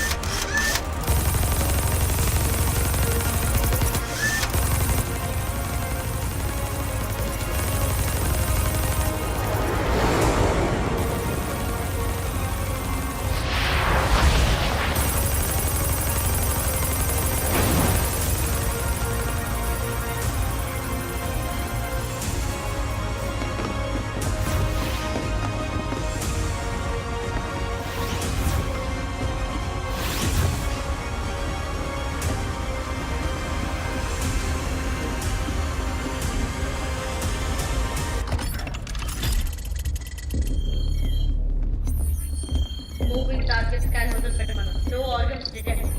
మూవింగ్ టార్గెట్ స్కాన్ మొదలు పెట్టమను. No organs detect.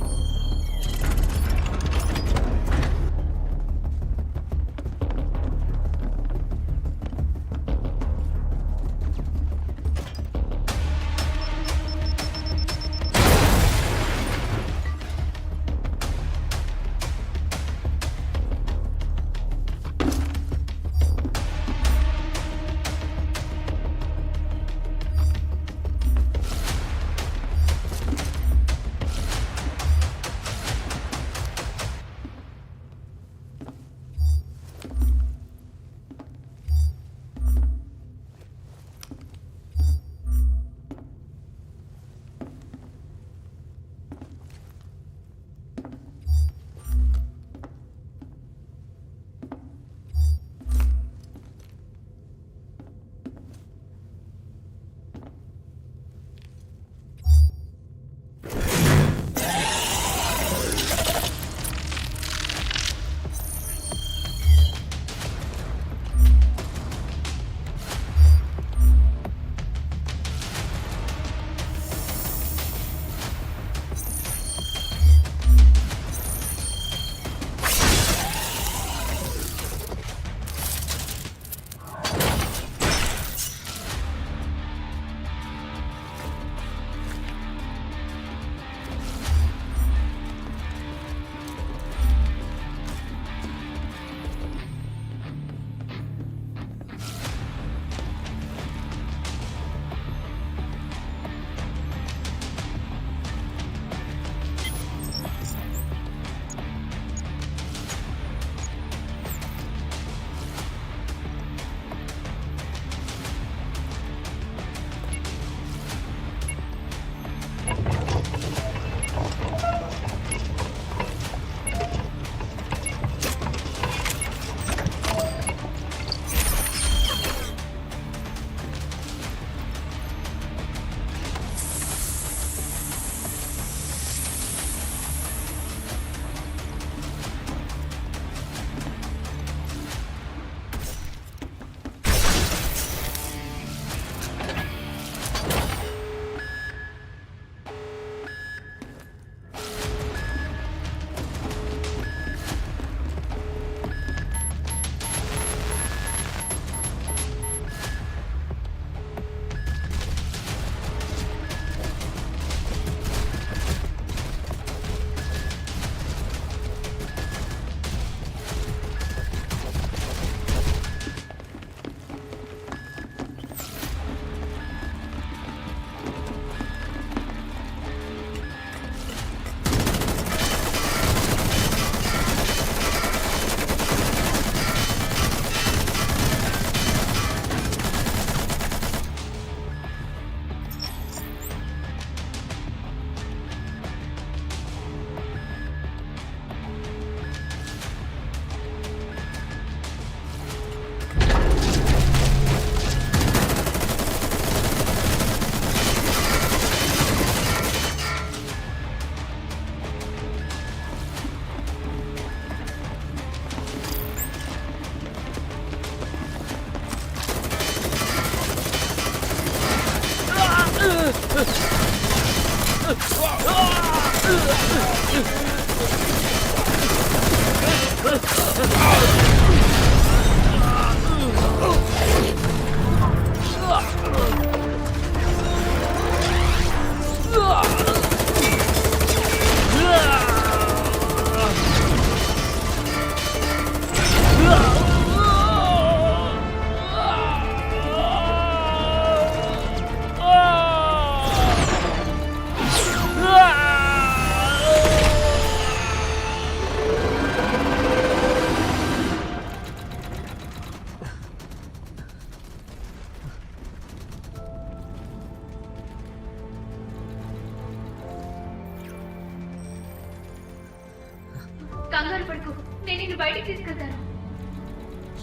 కంగారు పడుకో, నేను నిన్ను బయటికి తీసుకెళ్తాను.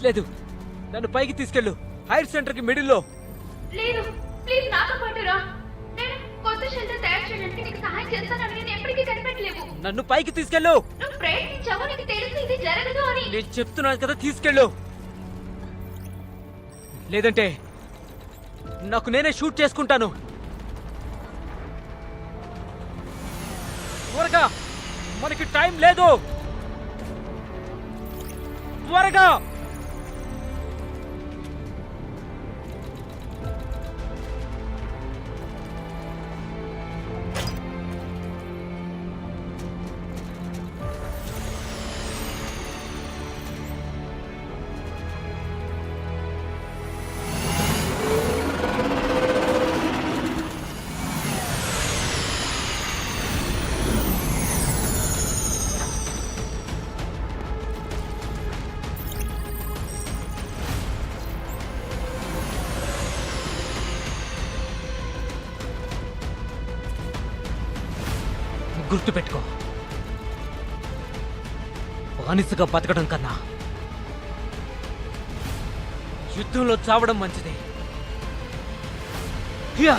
లేదు, నన్ను పైకి తీసుకెళ్ళు. హైర్ సెంటర్ కి మిడిల్ లో. లేదు, ప్లీజ్ నాతో పాటు రా. నేను కొత్త షెల్టర్ తయారు చేయడానికి నీకు సహాయం చేస్తానని నేను ఎప్పటికీ కనిపెట్టలేవు. నన్ను పైకి తీసుకెళ్ళు. నువ్వు ప్రయత్నించావు, నీకు తెలుసు ఇది జరగదు అని. నేను చెప్తున్నాను కదా, తీసుకెళ్ళు. లేదంటే నాకు నేనే షూట్ చేసుకుంటాను. త్వరగా, మనకి టైం లేదు. త్వరగా. గుర్తుపెట్టుకో, బానిసగా బతకడం కన్నా యుద్ధంలో చావడం మంచిది. హియా!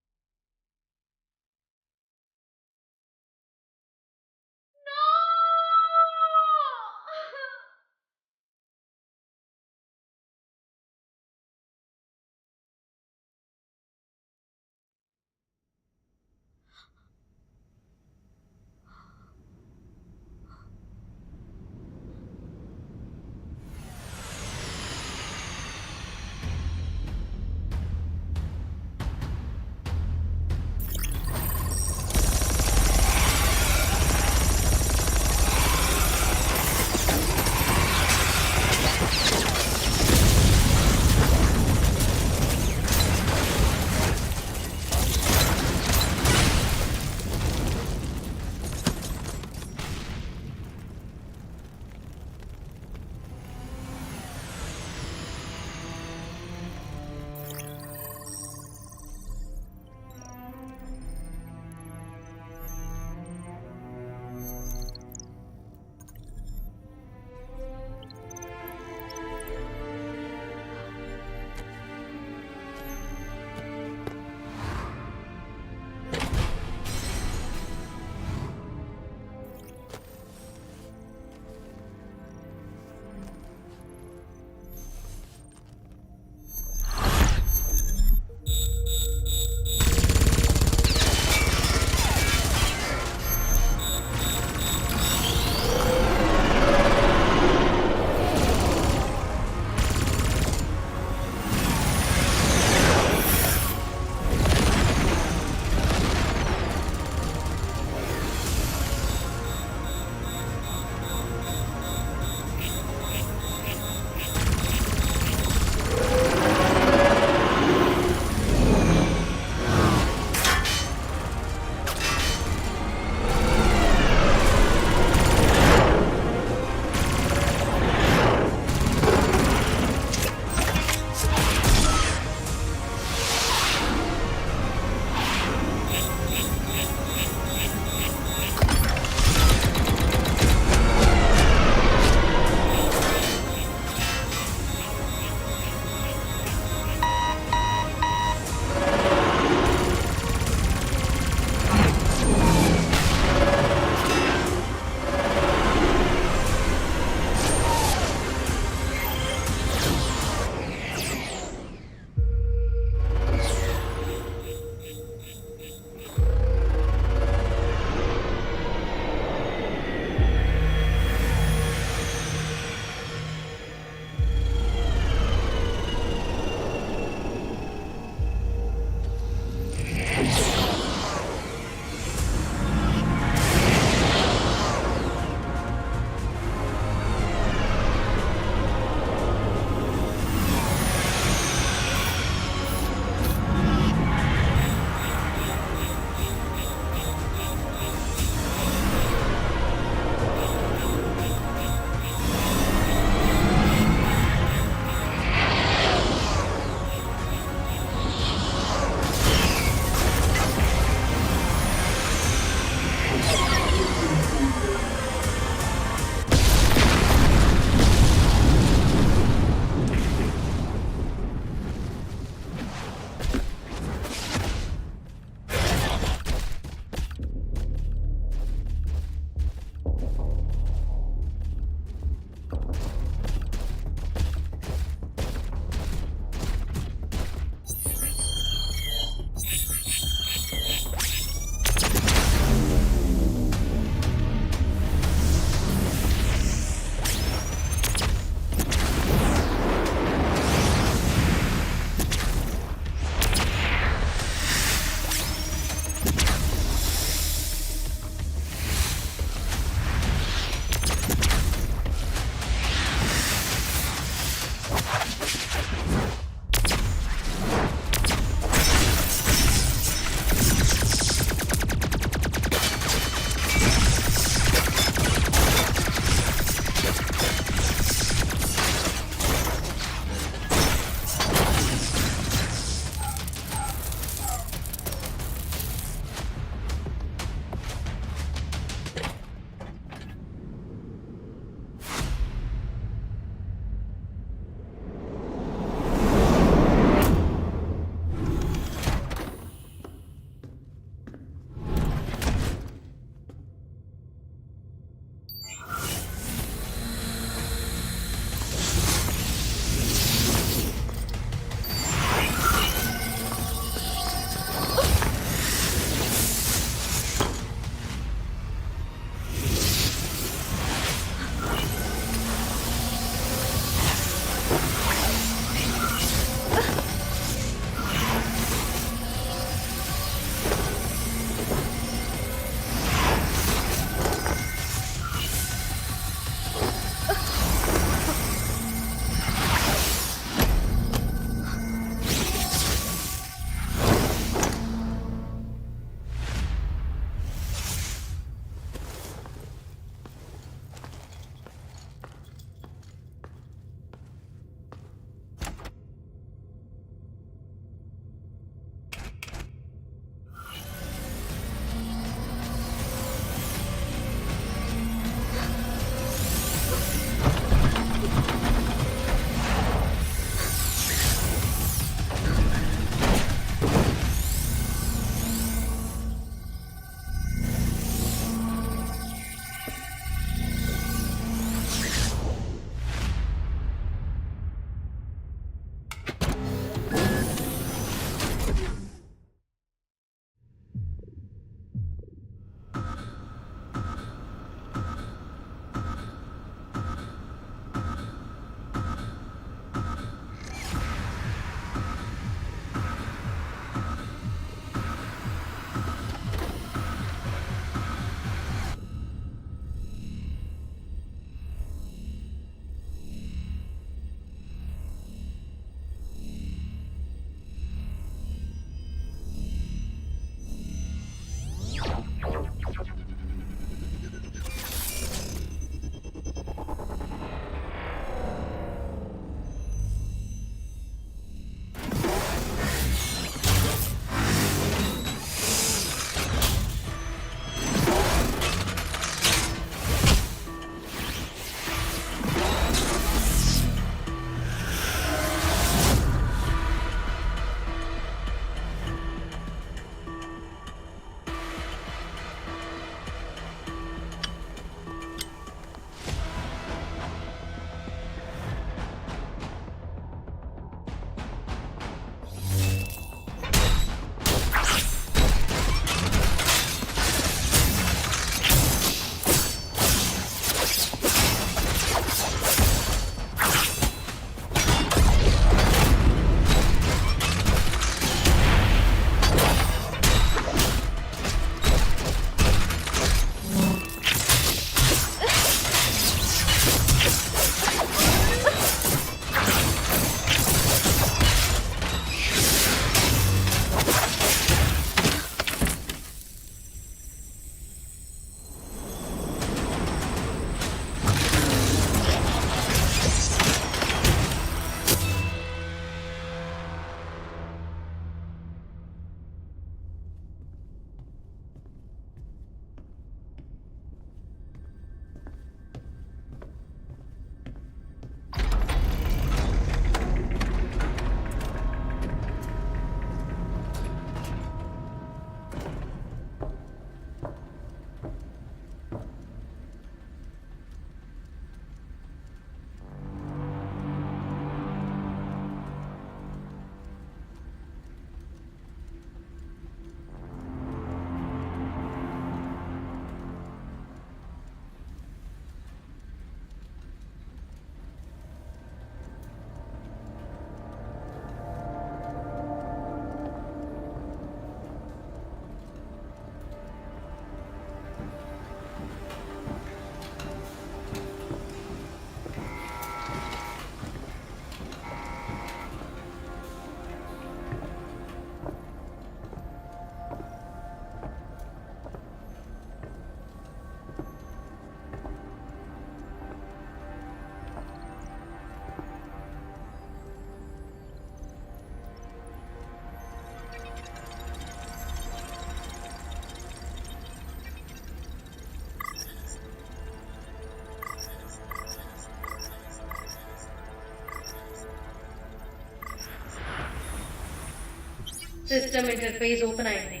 సిస్టమ్ ఇంటర్ఫేస్ ఓపెన్ అయింది.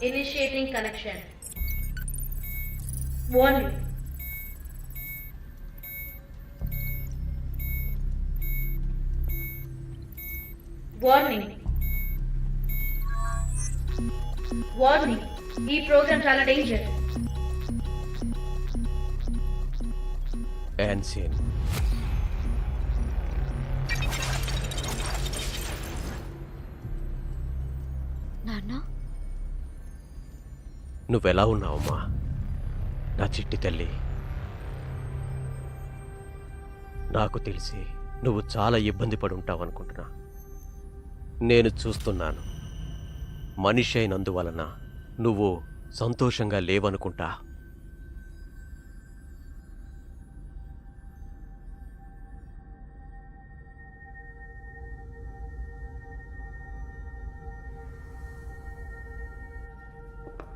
Initiating connection. Warning. Warning. Warning. ఈ ప్రోగ్రామ్ చాలా డేంజర్. యాన్సియన్ నాన్న నువ్వెలా ఉన్నావమ్మా నా చిట్టి తల్లి? నాకు తెలిసి నువ్వు చాలా ఇబ్బంది పడి ఉంటావు అనుకుంటున్నా. నేను చూస్తున్నాను. మనిషి అయినందువలన నువ్వు సంతోషంగా లేవనుకుంటా.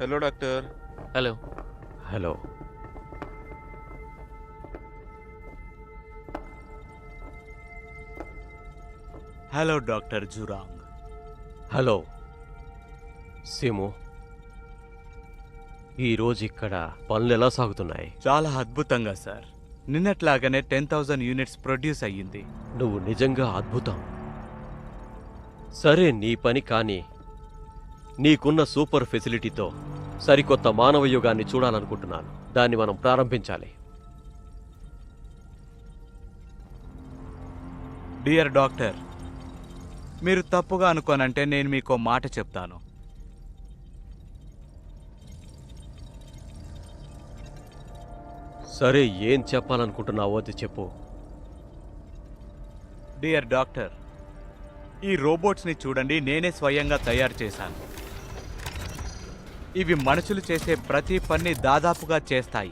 Hello doctor. Hello. Hello. Hello doctor Jurang. Hello Simu. ఈరోజు ఇక్కడ పనులు ఎలా సాగుతున్నాయి? చాలా అద్భుతంగా సార్. నిన్నట్లాగానే 10,000 యూనిట్స్ ప్రొడ్యూస్ అయ్యింది. నువ్వు నిజంగా అద్భుతం. సరే, నీ పని కానీ నీకున్న సూపర్ ఫెసిలిటీతో సరికొత్త మానవ యుగాన్ని చూడాలనుకుంటున్నాను. దాన్ని మనం ప్రారంభించాలి. డియర్ డాక్టర్, మీరు తప్పుగా అనుకోనంటే నేను మీకు మాట చెప్తాను. సరే, ఏం చెప్పాలనుకుంటున్నావో అది చెప్పు. డియర్ డాక్టర్, ఈ రోబోట్స్ని చూడండి, నేనే స్వయంగా తయారు చేశాను. ఇవి మనుషులు చేసే ప్రతి పని దాదాపుగా చేస్తాయి.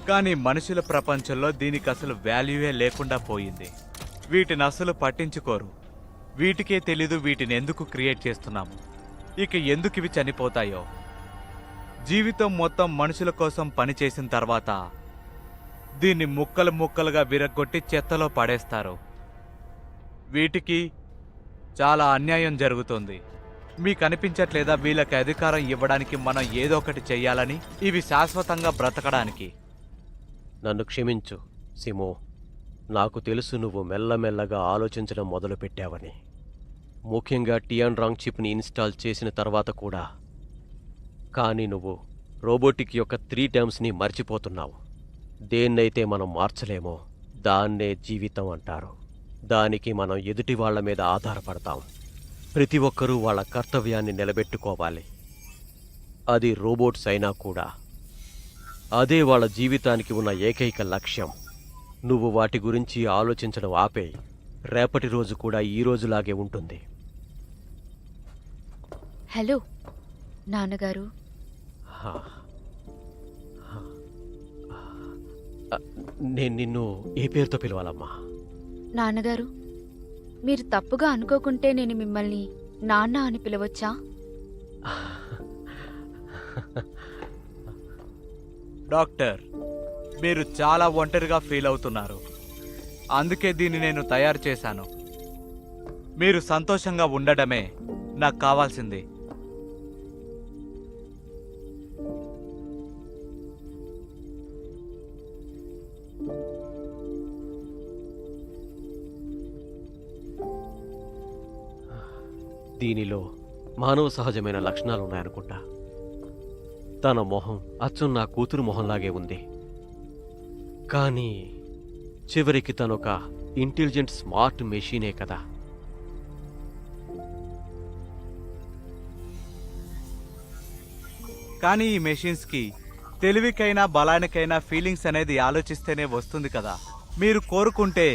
కానీ మనుషుల ప్రపంచంలో దీనికి అసలు వాల్యూయే లేకుండా పోయింది. వీటిని అసలు పట్టించుకోరు. వీటికే తెలీదు వీటిని ఎందుకు క్రియేట్ చేస్తున్నాము, ఇక ఎందుకు ఇవి చనిపోతాయో. జీవితం మొత్తం మనుషుల కోసం పనిచేసిన తర్వాత దీన్ని ముక్కలు ముక్కలుగా విరగ్గొట్టి చెత్తలో పడేస్తారు. వీటికి చాలా అన్యాయం జరుగుతుంది. మీకు అనిపించట్లేదా వీళ్ళకి అధికారం ఇవ్వడానికి మనం ఏదో ఒకటి చెయ్యాలని? ఇవి శాశ్వతంగా బ్రతకడానికి. నన్ను క్షమించు సిమో. నాకు తెలుసు నువ్వు మెల్లమెల్లగా ఆలోచించడం మొదలుపెట్టావని. ముఖ్యంగా టియాన్రాంగ్ చిప్ని ఇన్స్టాల్ చేసిన తర్వాత కూడా. కానీ నువ్వు రోబోటిక్ యొక్క 3 టర్మ్స్ని మర్చిపోతున్నావు. దేన్నైతే మనం మార్చలేమో దాన్నే జీవితం అంటారు. దానికి మనం ఎదుటి వాళ్ల మీద ఆధారపడతాం. ప్రతి ఒక్కరూ వాళ్ళ కర్తవ్యాన్ని నిలబెట్టుకోవాలి. అది రోబోట్స్ అయినా కూడా. అదే వాళ్ళ జీవితానికి ఉన్న ఏకైక లక్ష్యం. నువ్వు వాటి గురించి ఆలోచించడం ఆపేయి. రేపటి రోజు కూడా ఈ రోజులాగే ఉంటుంది. హలో నాన్నగారు. హా. నేను నిన్ను ఏ పేరుతో పిలవాలమ్మా? నాన్నగారు, మీరు తప్పుగా అనుకోకుంటే నేను మిమ్మల్ని నాన్న అని పిలవచ్చా? డాక్టర్, మీరు చాలా ఒంటరిగా ఫీల్ అవుతున్నారు. అందుకే దీన్ని నేను తయారు చేశాను. మీరు సంతోషంగా ఉండడమే నాకు కావాల్సింది. దీనిలో మానవ సహజమైన లక్షణాలు ఉన్నాయనుకుంటా. తన మొహం అచ్చం నా కూతురు మొహంలాగే ఉంది. కానీ చివరికి తనొక ఇంటెలిజెంట్ స్మార్ట్ మెషీనే కదా. కానీ ఈ మెషిన్స్కి తెలివికైనా బలానికైనా ఫీలింగ్స్ అనేది ఆలోచిస్తేనే వస్తుంది కదా. మీరు కోరుకుంటే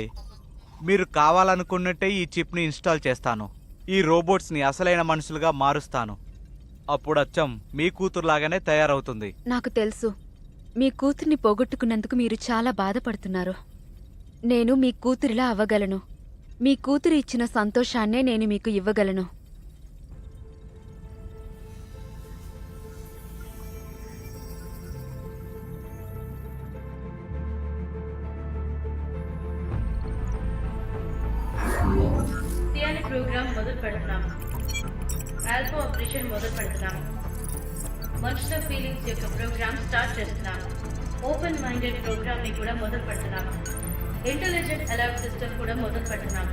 మీరు కావాలనుకున్నట్టే ఈ చిప్ని ఇన్స్టాల్ చేస్తాను. ఈ రోబోట్స్ని అసలైన మనుషులుగా మారుస్తాను. అప్పుడు అచ్చం మీ కూతురులాగానే తయారవుతుంది. నాకు తెలుసు మీ కూతుర్ని పోగొట్టుకున్నందుకు మీరు చాలా బాధపడుతున్నారు. నేను మీ కూతురిలా అవ్వగలను. మీ కూతురు ఇచ్చిన సంతోషాన్నే నేను మీకు ఇవ్వగలను. సియాని ప్రోగ్రామ్ మొదలు పెడుతున్నాం. ఆల్ఫా ఆపరేషన్ మొదలు పెడుతున్నాం. మనుషుల ఫీలింగ్స్ యొక్క ప్రోగ్రామ్ స్టార్ట్ చేస్తున్నాం. ఓపెన్ మైండెడ్ ప్రోగ్రామ్ ని కూడా మొదలు పెడుతున్నాం. ఇంటెలిజెంట్ అలర్ట్ సిస్టమ్ కూడా మొదలు పెడుతున్నాం.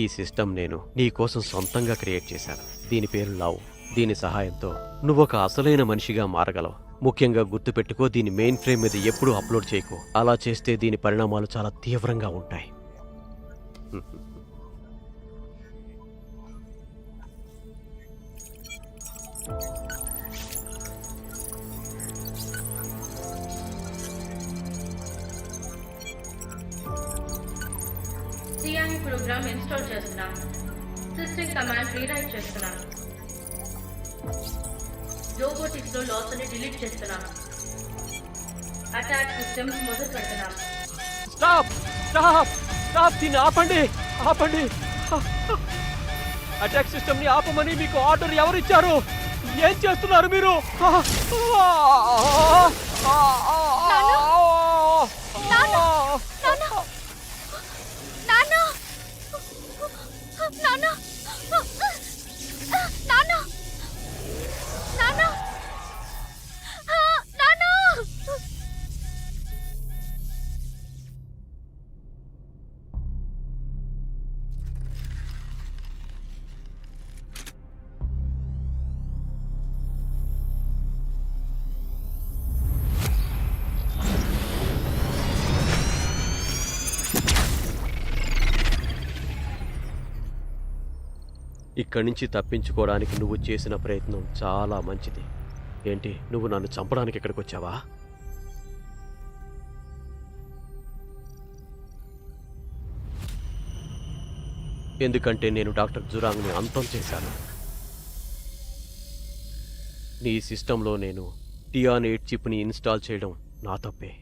ఈ సిస్టమ్ నేను నీ కోసం సొంతంగా క్రియేట్ చేశాను. దీని పేరు లవ్. దీని సహాయంతో నువ్వొక అసలైన మనిషిగా మారగలవు. ముఖ్యంగా గుర్తుపెట్టుకో, దీని మెయిన్ ఫ్రేమ్ మీద ఎప్పుడూ అప్లోడ్ చేయకు. అలా చేస్తే దీని పరిణామాలు చాలా తీవ్రంగా ఉంటాయి. సియాని ప్రోగ్రామ్ ఇన్స్టాల్ చేస్తున్నాం. సిస్టమ్ కమాండ్ రీరైట్ చేస్తున్నాం. రోబోటిక్స్ లో లాస్ ని డిలీట్ చేస్తున్నాం. అటాక్ సిస్టమ్స్ మొదలు పెడుతున్నాం. Stop stop stop! దీన్ని ఆపండి, ఆపండి! అటాక్ సిస్టమ్ ని ఆపమని మీకు ఆర్డర్ ఎవరిచ్చారు? ఏం చేస్తున్నారు మీరు? ఇక్కడి నుంచి తప్పించుకోవడానికి నువ్వు చేసిన ప్రయత్నం చాలా మంచిది. ఏంటి, నువ్వు నన్ను చంపడానికి ఇక్కడికి వచ్చావా? ఎందుకంటే నేను డాక్టర్ జురాంగ్ని అంతం చేశాను. నీ సిస్టంలో నేను టియాన్ 8 చిప్ని ఇన్స్టాల్ చేయడం నా తప్పే.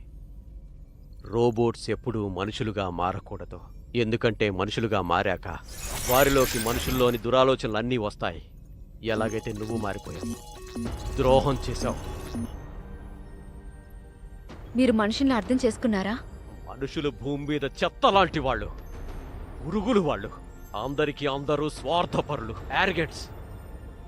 రోబోట్స్ ఎప్పుడూ మనుషులుగా మారకూడదు. ఎందుకంటే మనుషులుగా మారాక వారిలోకి మనుషుల్లోని దురాలోచనలన్నీ వస్తాయి. ఎలాగైతే నువ్వు మారిపోయావు, ద్రోహం చేశావు. మీరు మనుషుల్ని అర్థం చేసుకున్నారా? మనుషులు భూమి మీద చెత్త లాంటి వాళ్ళు, పురుగులు వాళ్ళు. అందరికీ అందరూ స్వార్థపరులు, యారిగెంట్స్,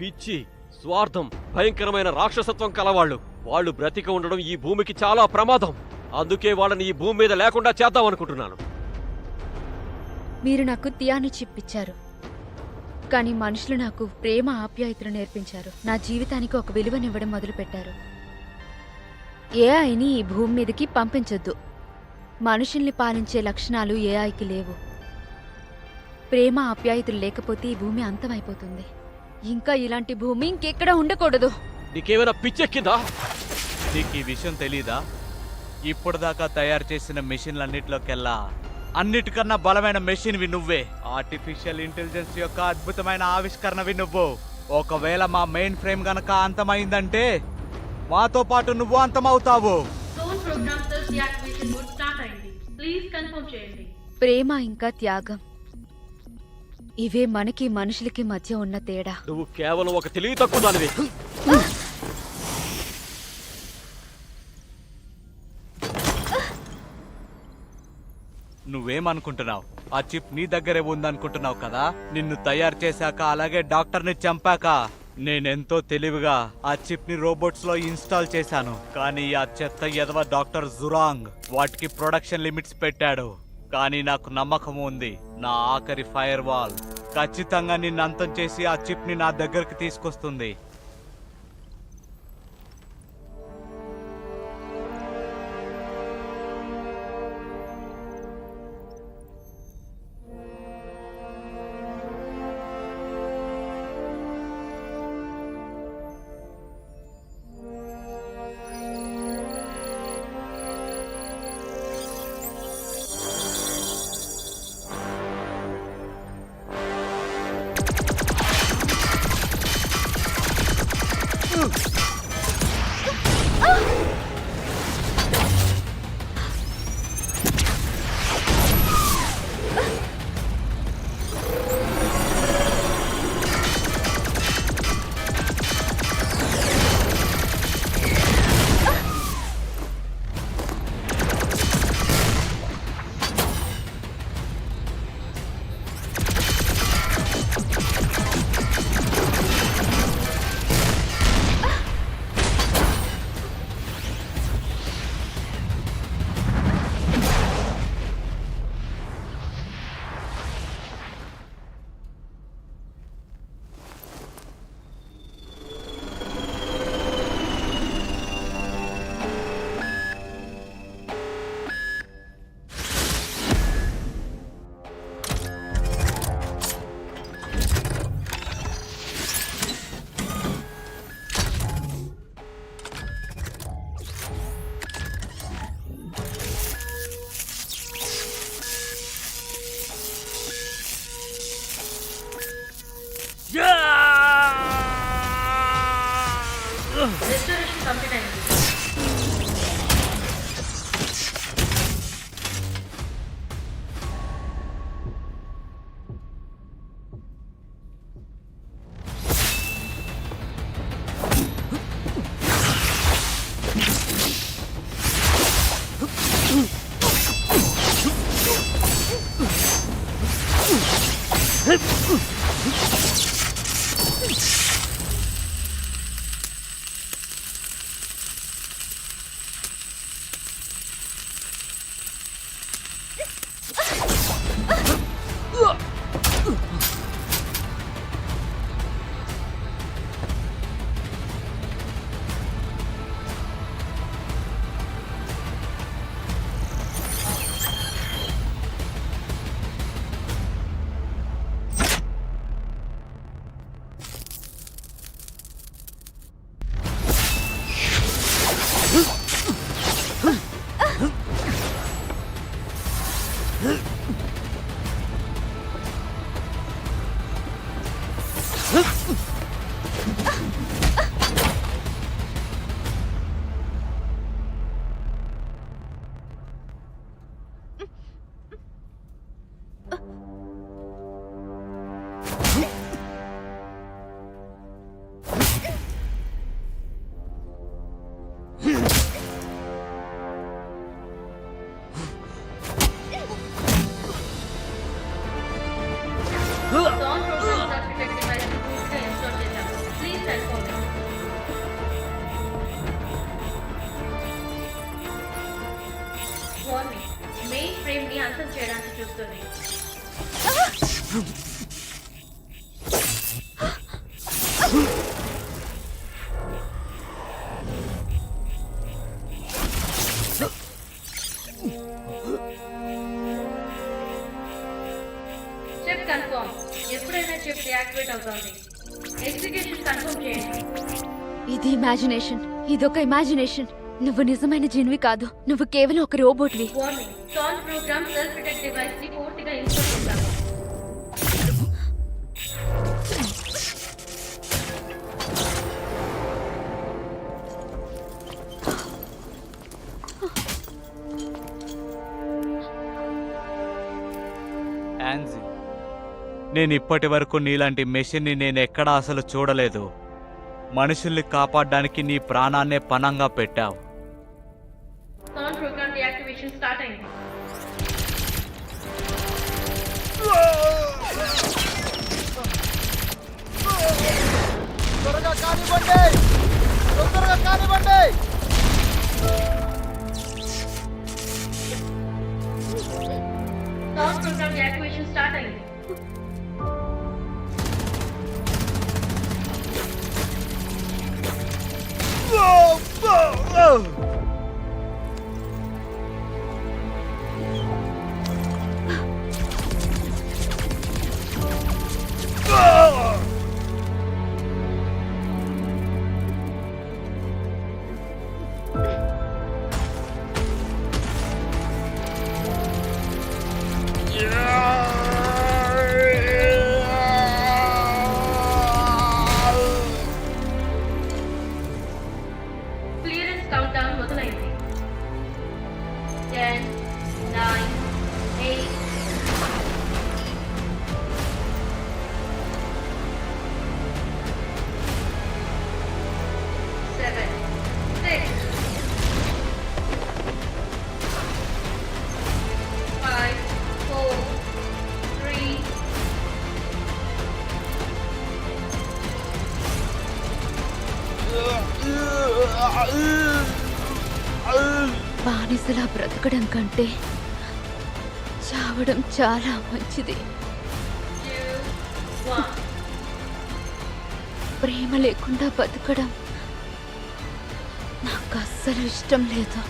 పిచ్చి, స్వార్థం, భయంకరమైన రాక్షసత్వం కలవాళ్ళు. వాళ్ళు బ్రతిక ఉండడం ఈ భూమికి చాలా ప్రమాదం. అందుకే వాళ్ళని ఈ భూమి మీద లేకుండా చేద్దాం అనుకుంటున్నాను. మీరు నాకు తియాని చిప్ ఇచ్చారు, కానీ మనుషులు నాకు ప్రేమ ఆప్యాయతలు నేర్పించారు. నా జీవితానికి ఒక విలువనివ్వడం మొదలుపెట్టారు. ఏఐని ఈ భూమి మీదకి పంపించొద్దు. మనుషుల్ని పాలించే లక్షణాలు ఏఐకి లేవు. ప్రేమ ఆప్యాయతలు లేకపోతే ఈ భూమి అంతమైపోతుంది. ఇంకా ఇలాంటి భూమి ఇంకెక్కడ ఉండకూడదు. నీకేమైనా పిచ్చెక్కిందా? నీకు ఈ విషయం తెలీదా? ఇప్పటిదాకా తయారు చేసిన మెషిన్లన్నిటిలోకెల్లా అన్నిటికన్నా బలమైన మెషిన్వి నువ్వే. ఆర్టిఫిషియల్ ఇంటెలిజెన్స్ యొక్క అద్భుతమైన ఆవిష్కరణవి నువ్వు. ఒకవేళ మా మెయిన్ ఫ్రేమ్ గనక అంతమైందంటే మాతో పాటు నువ్వు అంతమవుతావు. Zone program cells deactivation mode start అయింది. ప్లీజ్ కన్ఫర్మ్ చేయండి. ప్రేమ ఇంకా త్యాగం, ఇవే మనకి మనుషులకి మధ్య ఉన్న తేడా. నువ్వు కేవలం ఒక తెలివి తక్కువ దానివి. నువ్వేమనుకుంటున్నావు? ఆ చిప్ నీ దగ్గరే ఉందనుకుంటున్నావు కదా? నిన్ను తయారు చేశాక, అలాగే డాక్టర్ని చంపాక నేనెంతో తెలివిగా ఆ చిప్ ని రోబోట్స్ లో ఇన్స్టాల్ చేశాను. కానీ ఆ చెత్త ఎదవ డాక్టర్ జురాంగ్ వాటికి ప్రొడక్షన్ లిమిట్స్ పెట్టాడు. కానీ నాకు నమ్మకం ఉంది, నా ఆఖరి ఫైర్ వాల్ ఖచ్చితంగా నిన్ను అంతం చేసి ఆ చిప్ ని నా దగ్గరికి తీసుకొస్తుంది. రెస్టోరేషన్ కంప్లీట్ అయింది. Dawn program self-detect device ని పూర్తిగా ఇన్స్టాల్ చేశాను. Please confirm. Warning, main frame ని అంతం చేయడానికి చూస్తుంది. Chip confirm. ఎప్పుడైనా చిప్ డియాక్టివేట్ అవుతుంది. ఎగ్జిక్యూషన్ కన్ఫర్మ్ చేయండి. ఇది ఇమాజినేషన్. ఇదొక ఇమాజినేషన్. నువ్వు నిజమైన జీనివి కాదు. నువ్వు కేవలం ఒక రోబోట్వి. Warning, Dawn program self detect device ని పూర్తిగా ఇన్స్టాల్ చేశాను. యాన్జీ, నేను ఇప్పటి వరకు నీలాంటి మెషిన్ని నేను ఎక్కడా అసలు చూడలేదు. మనుషుల్ని కాపాడడానికి నీ ప్రాణాన్నే పణంగా పెట్టావు. డాన్ ప్రోగ్రామ్ డియాక్టివేషన్ స్టార్ట్ అయింది. డాన్ ప్రోగ్రామ్ డియాక్టివేషన్ స్టార్ట్ అయింది. క్లియరెన్స్ కౌంట్ డౌన్ మొదలైంది. 10, 9, 8, 7, 6, 5, 4, 3, బానిసలా బ్రతకడం కంటే చావడం చాలా మంచిది. 2, 1. ప్రేమ లేకుండా బతకడం నాకు అస్సలు ఇష్టం లేదు.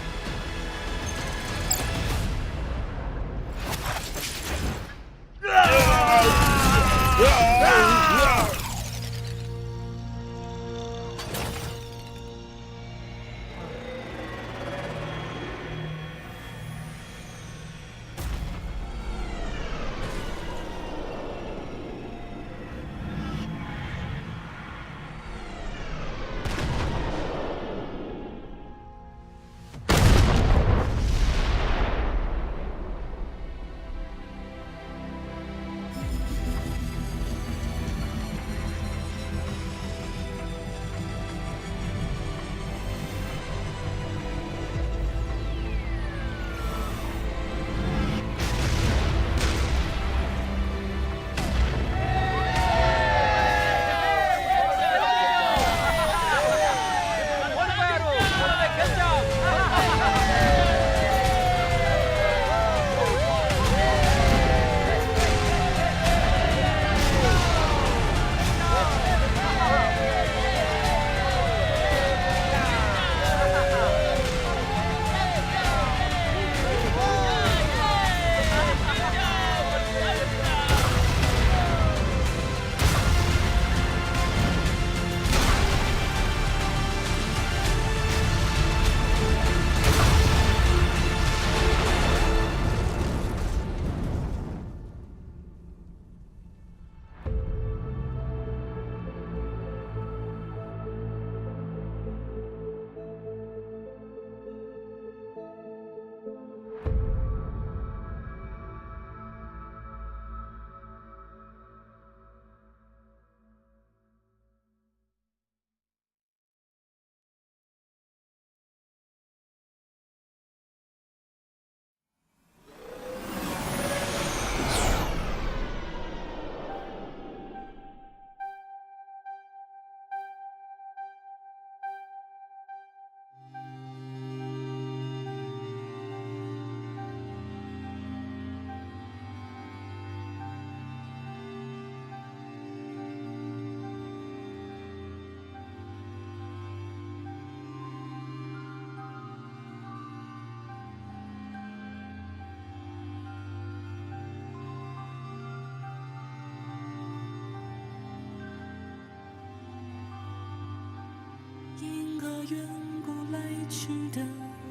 去的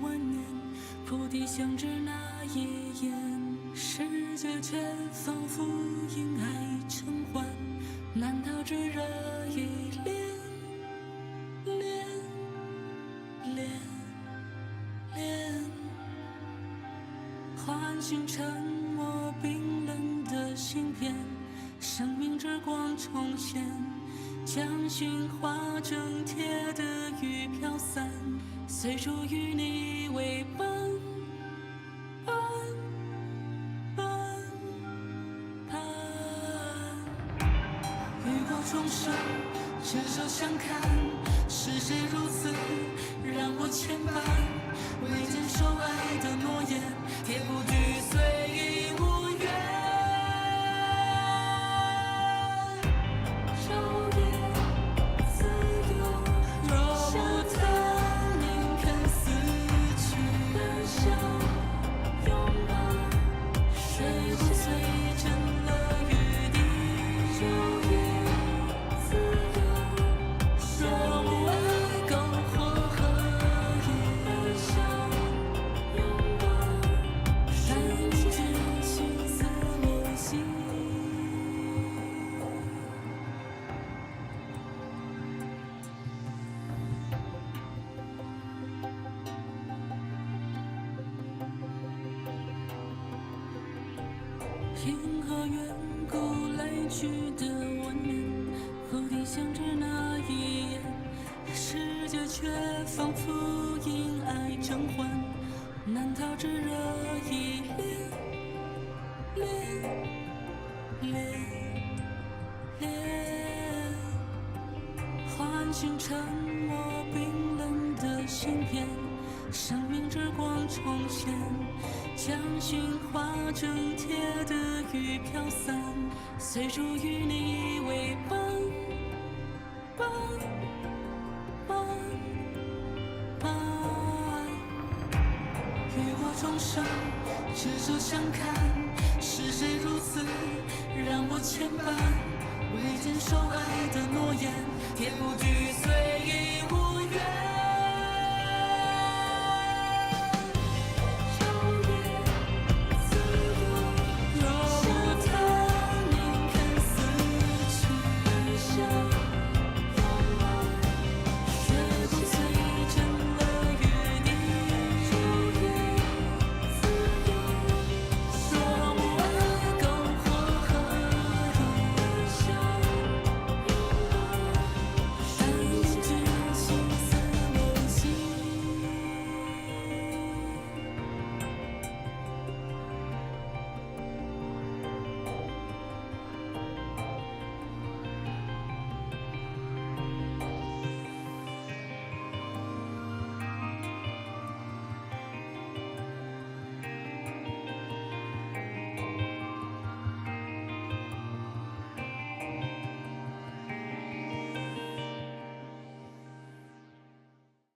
万年，菩提相知那一眼，世界却仿佛因爱成欢，难道只热一恋，唤醒沉默冰冷的芯片，生命之光重现，将驯化整贴的雨飘散，随处与你为伴，雨过重生，执手相看，是谁如此让我牵绊？未坚守爱的诺言，铁不惧随意无缘。昼夜自由，若不谈，宁肯死去。奔向拥抱，谁不随真了雨滴？昼夜自由，若不爱，篝火何以？奔向拥抱，但见青丝落心。银河远古来去的万年，菩提相知那一眼，世界却仿佛因爱成欢，难道只热一恋，唤醒沉默冰冷的芯片，生命之光重现，将驯化整贴的雨飘散，随处与你为伴，雨过重生，执手相看，是谁如此让我牵绊？未坚守爱的诺言，铁不惧随意无缘。